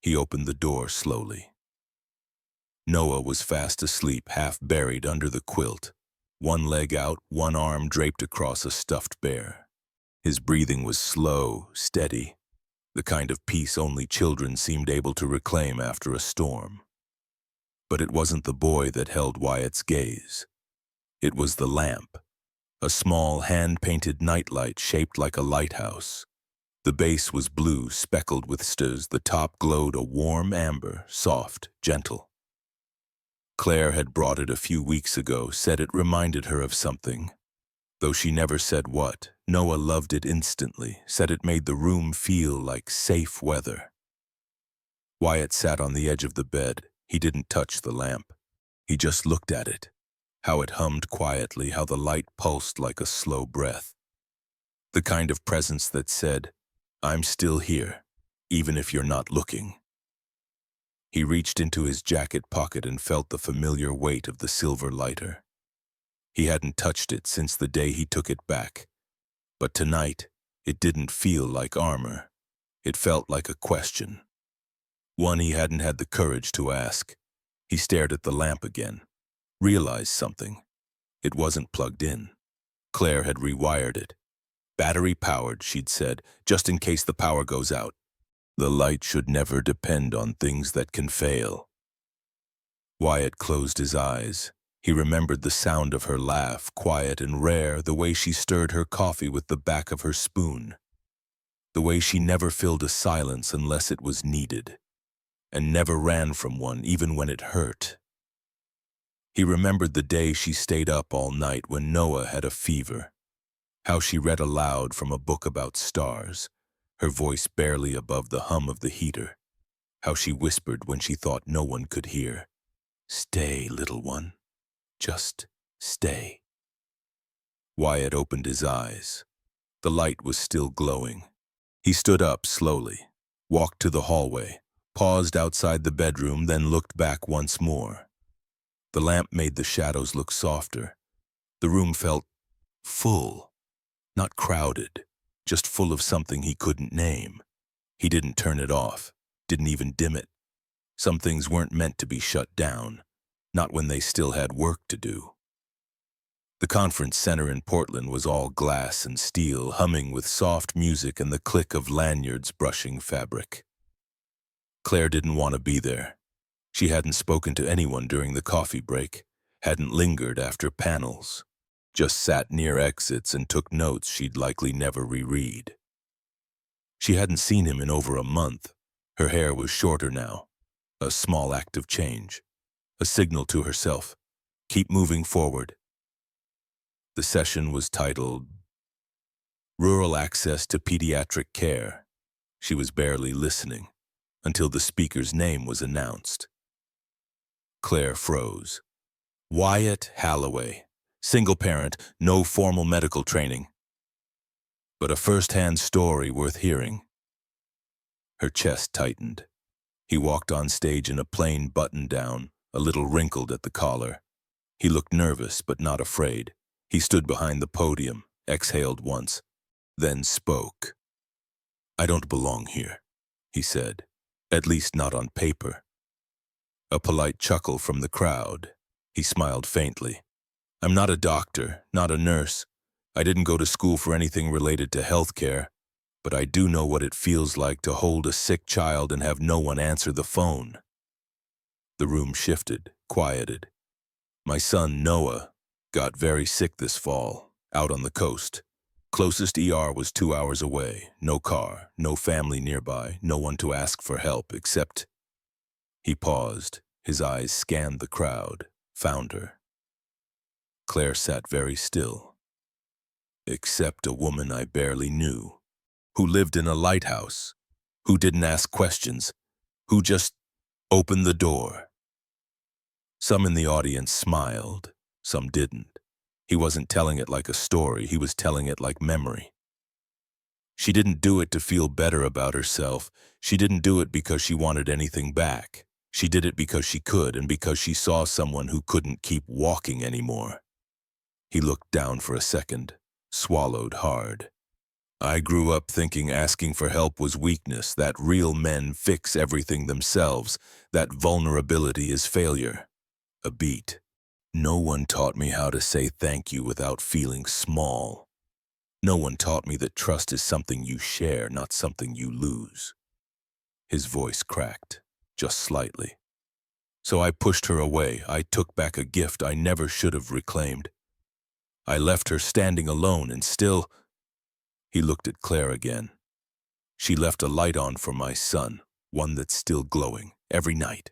He opened the door slowly. Noah was fast asleep, half buried under the quilt, one leg out, one arm draped across a stuffed bear. His breathing was slow, steady, the kind of peace only children seemed able to reclaim after a storm. But it wasn't the boy that held Wyatt's gaze. It was the lamp, a small hand-painted nightlight shaped like a lighthouse. The base was blue, speckled with stars. The top glowed a warm amber, soft, gentle. Claire had brought it a few weeks ago, said it reminded her of something. Though she never said what, Noah loved it instantly, said it made the room feel like safe weather. Wyatt sat on the edge of the bed. He didn't touch the lamp. He just looked at it, how it hummed quietly, how the light pulsed like a slow breath. The kind of presence that said, "I'm still here, even if you're not looking." He reached into his jacket pocket and felt the familiar weight of the silver lighter. He hadn't touched it since the day he took it back. But tonight, it didn't feel like armor. It felt like a question. One he hadn't had the courage to ask. He stared at the lamp again, realized something. It wasn't plugged in. Claire had rewired it. "Battery-powered," she'd said, "just in case the power goes out. The light should never depend on things that can fail." Wyatt closed his eyes. He remembered the sound of her laugh, quiet and rare, the way she stirred her coffee with the back of her spoon, the way she never filled a silence unless it was needed, and never ran from one even when it hurt. He remembered the day she stayed up all night when Noah had a fever, how she read aloud from a book about stars, her voice barely above the hum of the heater, how she whispered when she thought no one could hear, "Stay, little one. Just stay." Wyatt opened his eyes. The light was still glowing. He stood up slowly, walked to the hallway, paused outside the bedroom, then looked back once more. The lamp made the shadows look softer. The room felt full, not crowded, just full of something he couldn't name. He didn't turn it off, didn't even dim it. Some things weren't meant to be shut down, not when they still had work to do. The conference center in Portland was all glass and steel, humming with soft music and the click of lanyards brushing fabric. Claire didn't want to be there. She hadn't spoken to anyone during the coffee break, hadn't lingered after panels, just sat near exits and took notes she'd likely never reread. She hadn't seen him in over a month. Her hair was shorter now, a small act of change. A signal to herself, keep moving forward. The session was titled Rural Access to Pediatric Care. She was barely listening until the speaker's name was announced. Claire froze. Wyatt Halloway, single parent, no formal medical training, but a first-hand story worth hearing. Her chest tightened. He walked on stage in a plain button-down, a little wrinkled at the collar. He looked nervous, but not afraid. He stood behind the podium, exhaled once, then spoke. "I don't belong here," he said, "at least not on paper." A polite chuckle from the crowd. He smiled faintly. I'm not a doctor, not a nurse. I didn't go to school for anything related to healthcare, but I do know what it feels like to hold a sick child and have no one answer the phone. The room shifted, quieted. My son, Noah, got very sick this fall, out on the coast. Closest ER was 2 hours away, no car, no family nearby, no one to ask for help except... He paused, his eyes scanned the crowd, found her. Claire sat very still. Except a woman I barely knew, who lived in a lighthouse, who didn't ask questions, who just opened the door. Some in the audience smiled, some didn't. He wasn't telling it like a story, he was telling it like memory. She didn't do it to feel better about herself. She didn't do it because she wanted anything back. She did it because she could and because she saw someone who couldn't keep walking anymore. He looked down for a second, swallowed hard. I grew up thinking asking for help was weakness, that real men fix everything themselves, that vulnerability is failure. A beat. No one taught me how to say thank you without feeling small. No one taught me that trust is something you share, not something you lose. His voice cracked, just slightly. So I pushed her away. I took back a gift I never should have reclaimed. I left her standing alone and still... He looked at Claire again. She left a light on for my son, one that's still glowing, every night.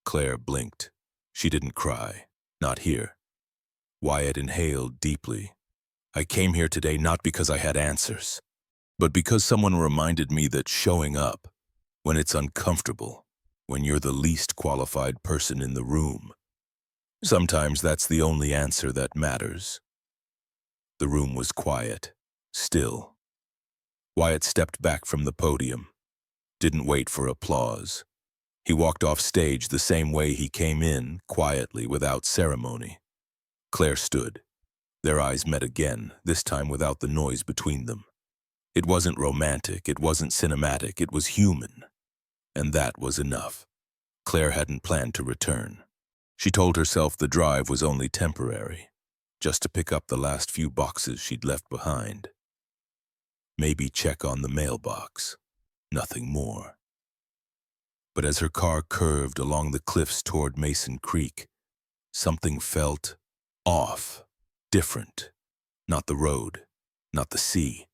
Claire blinked. She didn't cry. Not here. Wyatt inhaled deeply. I came here today not because I had answers, but because someone reminded me that showing up, when it's uncomfortable, when you're the least qualified person in the room, sometimes that's the only answer that matters. The room was quiet, still. Wyatt stepped back from the podium, didn't wait for applause. He walked off stage the same way he came in, quietly, without ceremony. Claire stood. Their eyes met again, this time without the noise between them. It wasn't romantic, it wasn't cinematic, it was human. And that was enough. Claire hadn't planned to return. She told herself the drive was only temporary, just to pick up the last few boxes she'd left behind. Maybe check on the mailbox. Nothing more. But as her car curved along the cliffs toward Mason Creek, something felt off, different. Not the road, not the sea,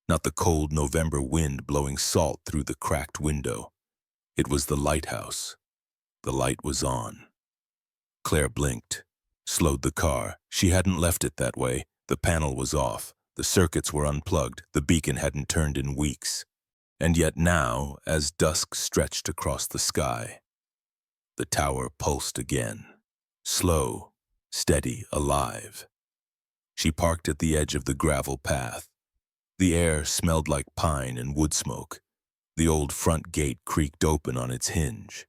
not the cold November wind blowing salt through the cracked window. It was the lighthouse. The light was on. Claire blinked, slowed the car. She hadn't left it that way. The panel was off. The circuits were unplugged. The beacon hadn't turned in weeks. And yet now, as dusk stretched across the sky, the tower pulsed again. Slow, steady, alive. She parked at the edge of the gravel path. The air smelled like pine and wood smoke. The old front gate creaked open on its hinge.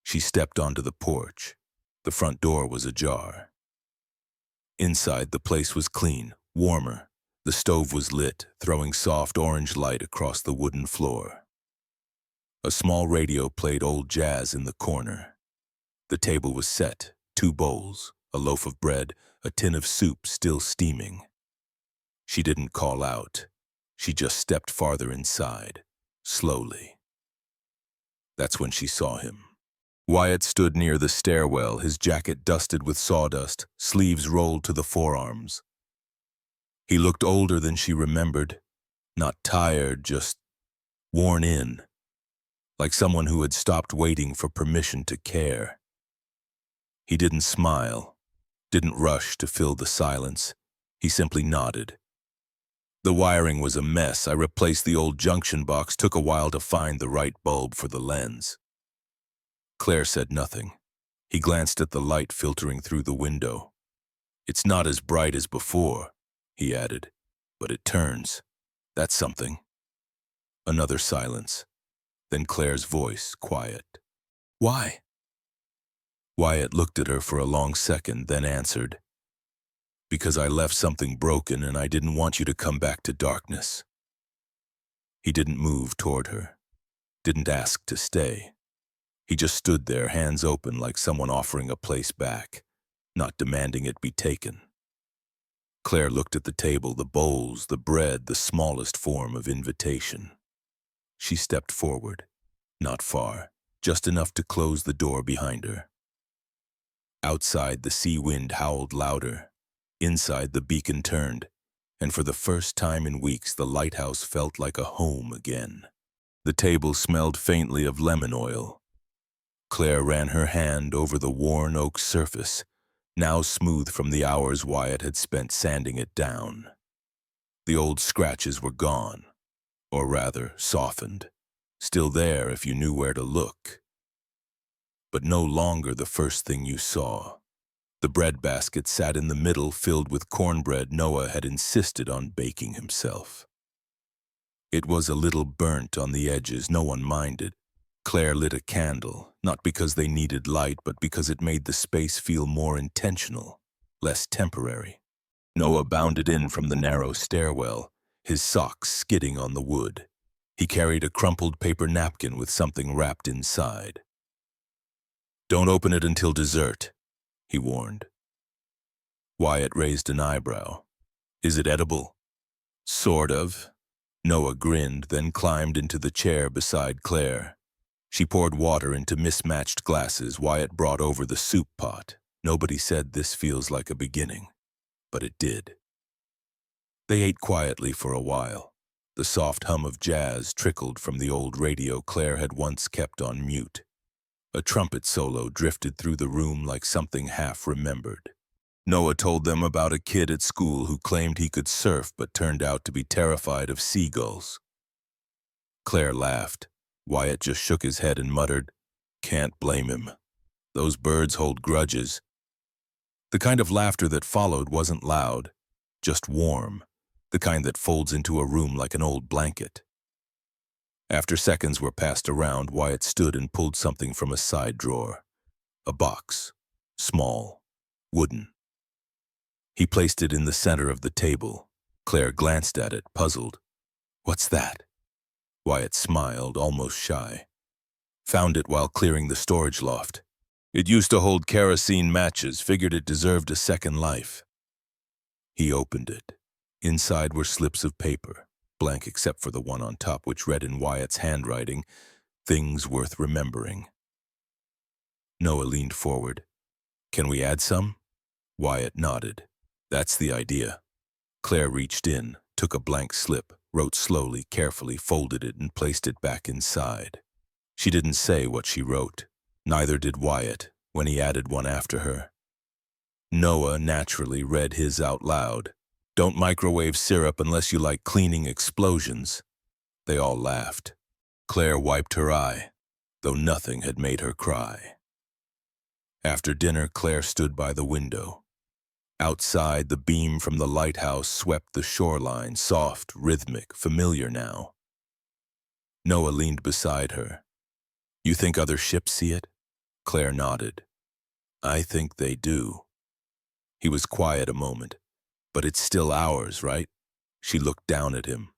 She stepped onto the porch. The front door was ajar. Inside, the place was clean, warmer. The stove was lit, throwing soft orange light across the wooden floor. A small radio played old jazz in the corner. The table was set, 2 bowls, a loaf of bread, a tin of soup still steaming. She didn't call out. She just stepped farther inside, slowly. That's when she saw him. Wyatt stood near the stairwell, his jacket dusted with sawdust, sleeves rolled to the forearms. He looked older than she remembered, not tired, just worn in, like someone who had stopped waiting for permission to care. He didn't smile, didn't rush to fill the silence. He simply nodded. The wiring was a mess. I replaced the old junction box, took a while to find the right bulb for the lens. Claire said nothing. He glanced at the light filtering through the window. It's not as bright as before, he added, but it turns. That's something. Another silence. Then Claire's voice, quiet. Why? Wyatt looked at her for a long second, then answered, Because I left something broken and I didn't want you to come back to darkness. He didn't move toward her, didn't ask to stay. He just stood there, hands open like someone offering a place back. not demanding it be taken. Claire looked at the table, the bowls, the bread, the smallest form of invitation. She stepped forward, not far, just enough to close the door behind her. Outside, the sea wind howled louder. Inside, the beacon turned, and for the first time in weeks, the lighthouse felt like a home again. The table smelled faintly of lemon oil. Claire ran her hand over the worn oak surface, now smooth from the hours Wyatt had spent sanding it down. The old scratches were gone, or rather, softened. Still there if you knew where to look. But no longer the first thing you saw. The bread basket sat in the middle, filled with cornbread Noah had insisted on baking himself. It was a little burnt on the edges, no one minded. Claire lit a candle, not because they needed light, but because it made the space feel more intentional, less temporary. Noah bounded in from the narrow stairwell, his socks skidding on the wood. He carried a crumpled paper napkin with something wrapped inside. "Don't open it until dessert," he warned. Wyatt raised an eyebrow. "Is it edible?" "Sort of." Noah grinned, then climbed into the chair beside Claire. She poured water into mismatched glasses. Wyatt brought over the soup pot. Nobody said this feels like a beginning, but it did. They ate quietly for a while. The soft hum of jazz trickled from the old radio Claire had once kept on mute. A trumpet solo drifted through the room like something half-remembered. Noah told them about a kid at school who claimed he could surf but turned out to be terrified of seagulls. Claire laughed. Wyatt just shook his head and muttered, "Can't blame him. Those birds hold grudges." The kind of laughter that followed wasn't loud, just warm, the kind that folds into a room like an old blanket. After seconds were passed around, Wyatt stood and pulled something from a side drawer. A box. Small. Wooden. He placed it in the center of the table. Claire glanced at it, puzzled. "What's that?" Wyatt smiled, almost shy. "Found it while clearing the storage loft. It used to hold kerosene matches, figured it deserved a second life." He opened it. Inside were slips of paper, blank except for the one on top, which read in Wyatt's handwriting, "Things worth remembering." Noah leaned forward. "Can we add some?" Wyatt nodded. "That's the idea." Claire reached in, took a blank slip, wrote slowly, carefully, folded it, and placed it back inside. She didn't say what she wrote. Neither did Wyatt when he added one after her. Noah naturally read his out loud. "Don't microwave syrup unless you like cleaning explosions." They all laughed. Claire wiped her eye, though nothing had made her cry. After dinner, Claire stood by the window. Outside, the beam from the lighthouse swept the shoreline, soft, rhythmic, familiar now. Noah leaned beside her. "You think other ships see it?" Claire nodded. "I think they do." He was quiet a moment. "But it's still ours, right?" She looked down at him.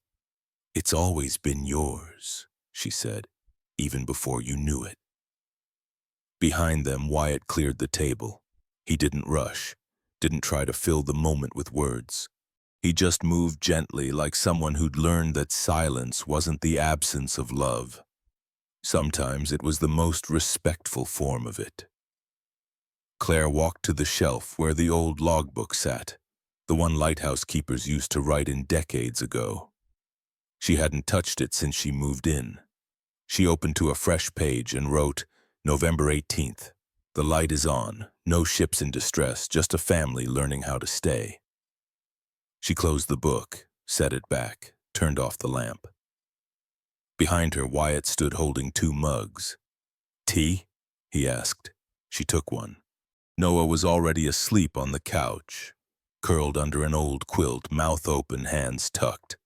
"It's always been yours," she said, "even before you knew it." Behind them, Wyatt cleared the table. He didn't rush, didn't try to fill the moment with words. He just moved gently, like someone who'd learned that silence wasn't the absence of love. Sometimes it was the most respectful form of it. Claire walked to the shelf where the old logbook sat, the one lighthouse keepers used to write in decades ago. She hadn't touched it since she moved in. She opened to a fresh page and wrote, "November 18th. The light is on. No ships in distress, just a family learning how to stay." She closed the book, set it back, turned off the lamp. Behind her, Wyatt stood holding 2 mugs. "Tea?" he asked. She took one. Noah was already asleep on the couch, curled under an old quilt, mouth open, hands tucked.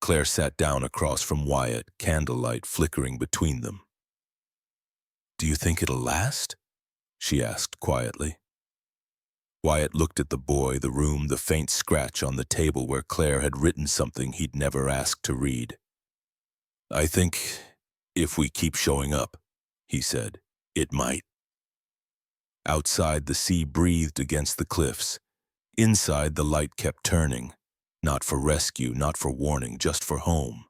Claire sat down across from Wyatt, candlelight flickering between them. "Do you think it'll last?" she asked quietly. Wyatt looked at the boy, the room, the faint scratch on the table where Claire had written something he'd never asked to read. "I think if we keep showing up," he said, "it might." Outside, the sea breathed against the cliffs. Inside, the light kept turning. Not for rescue, not for warning, just for home.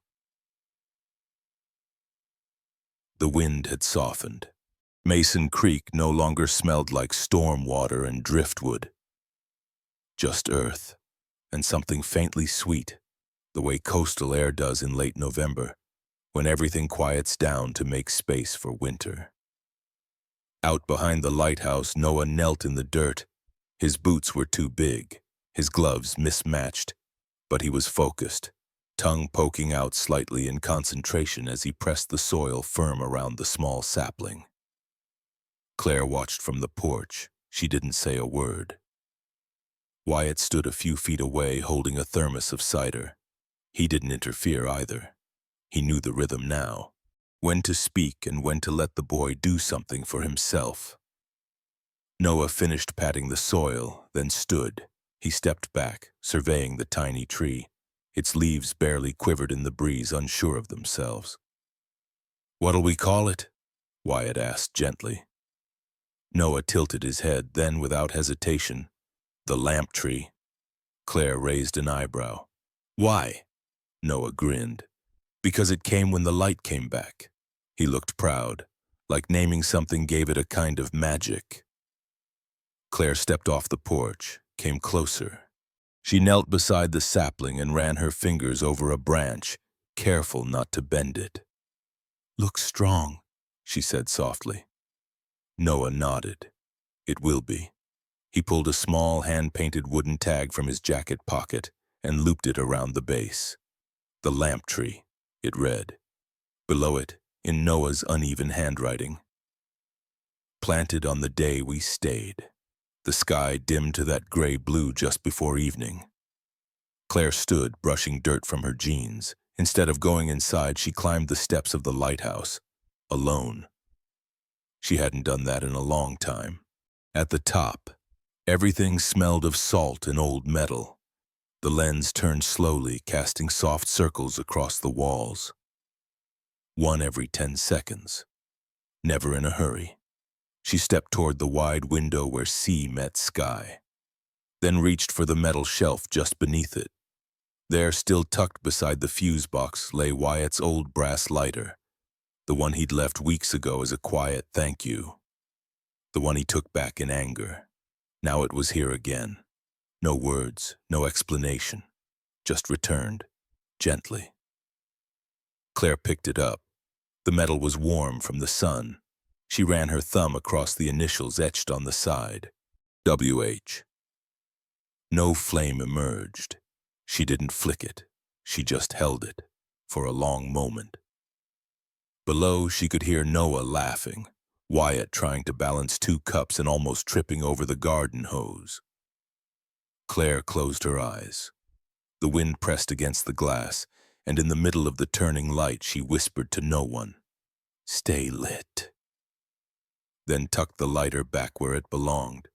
The wind had softened. Mason Creek no longer smelled like storm water and driftwood. Just earth, and something faintly sweet, the way coastal air does in late November, when everything quiets down to make space for winter. Out behind the lighthouse, Noah knelt in the dirt. His boots were too big, his gloves mismatched, but he was focused, tongue poking out slightly in concentration as he pressed the soil firm around the small sapling. Claire watched from the porch. She didn't say a word. Wyatt stood a few feet away holding a thermos of cider. He didn't interfere either. He knew the rhythm now, when to speak and when to let the boy do something for himself. Noah finished patting the soil, then stood. He stepped back, surveying the tiny tree. Its leaves barely quivered in the breeze, unsure of themselves. "What'll we call it?" Wyatt asked gently. Noah tilted his head, then without hesitation, "The lamp tree." Claire raised an eyebrow. "Why?" Noah grinned. "Because it came when the light came back." He looked proud, like naming something gave it a kind of magic. Claire stepped off the porch, came closer. She knelt beside the sapling and ran her fingers over a branch, careful not to bend it. "Looks strong," she said softly. Noah nodded. "It will be." He pulled a small hand-painted wooden tag from his jacket pocket and looped it around the base. "The lamp tree," it read. Below it, in Noah's uneven handwriting, "Planted on the day we stayed." The sky dimmed to that gray blue just before evening. Claire stood, brushing dirt from her jeans. Instead of going inside, she climbed the steps of the lighthouse, alone. She hadn't done that in a long time. At the top, everything smelled of salt and old metal. The lens turned slowly, casting soft circles across the walls. One every 10 seconds. Never in a hurry. She stepped toward the wide window where sea met sky, then reached for the metal shelf just beneath it. There, still tucked beside the fuse box, lay Wyatt's old brass lighter, the one he'd left weeks ago as a quiet thank you, the one he took back in anger. Now it was here again. No words, no explanation, just returned, gently. Claire picked it up. The metal was warm from the sun. She ran her thumb across the initials etched on the side. WH. No flame emerged. She didn't flick it. She just held it, for a long moment. Below, she could hear Noah laughing, Wyatt trying to balance 2 cups and almost tripping over the garden hose. Claire closed her eyes. The wind pressed against the glass, and in the middle of the turning light, she whispered to no one, "Stay lit." Then tucked the lighter back where it belonged.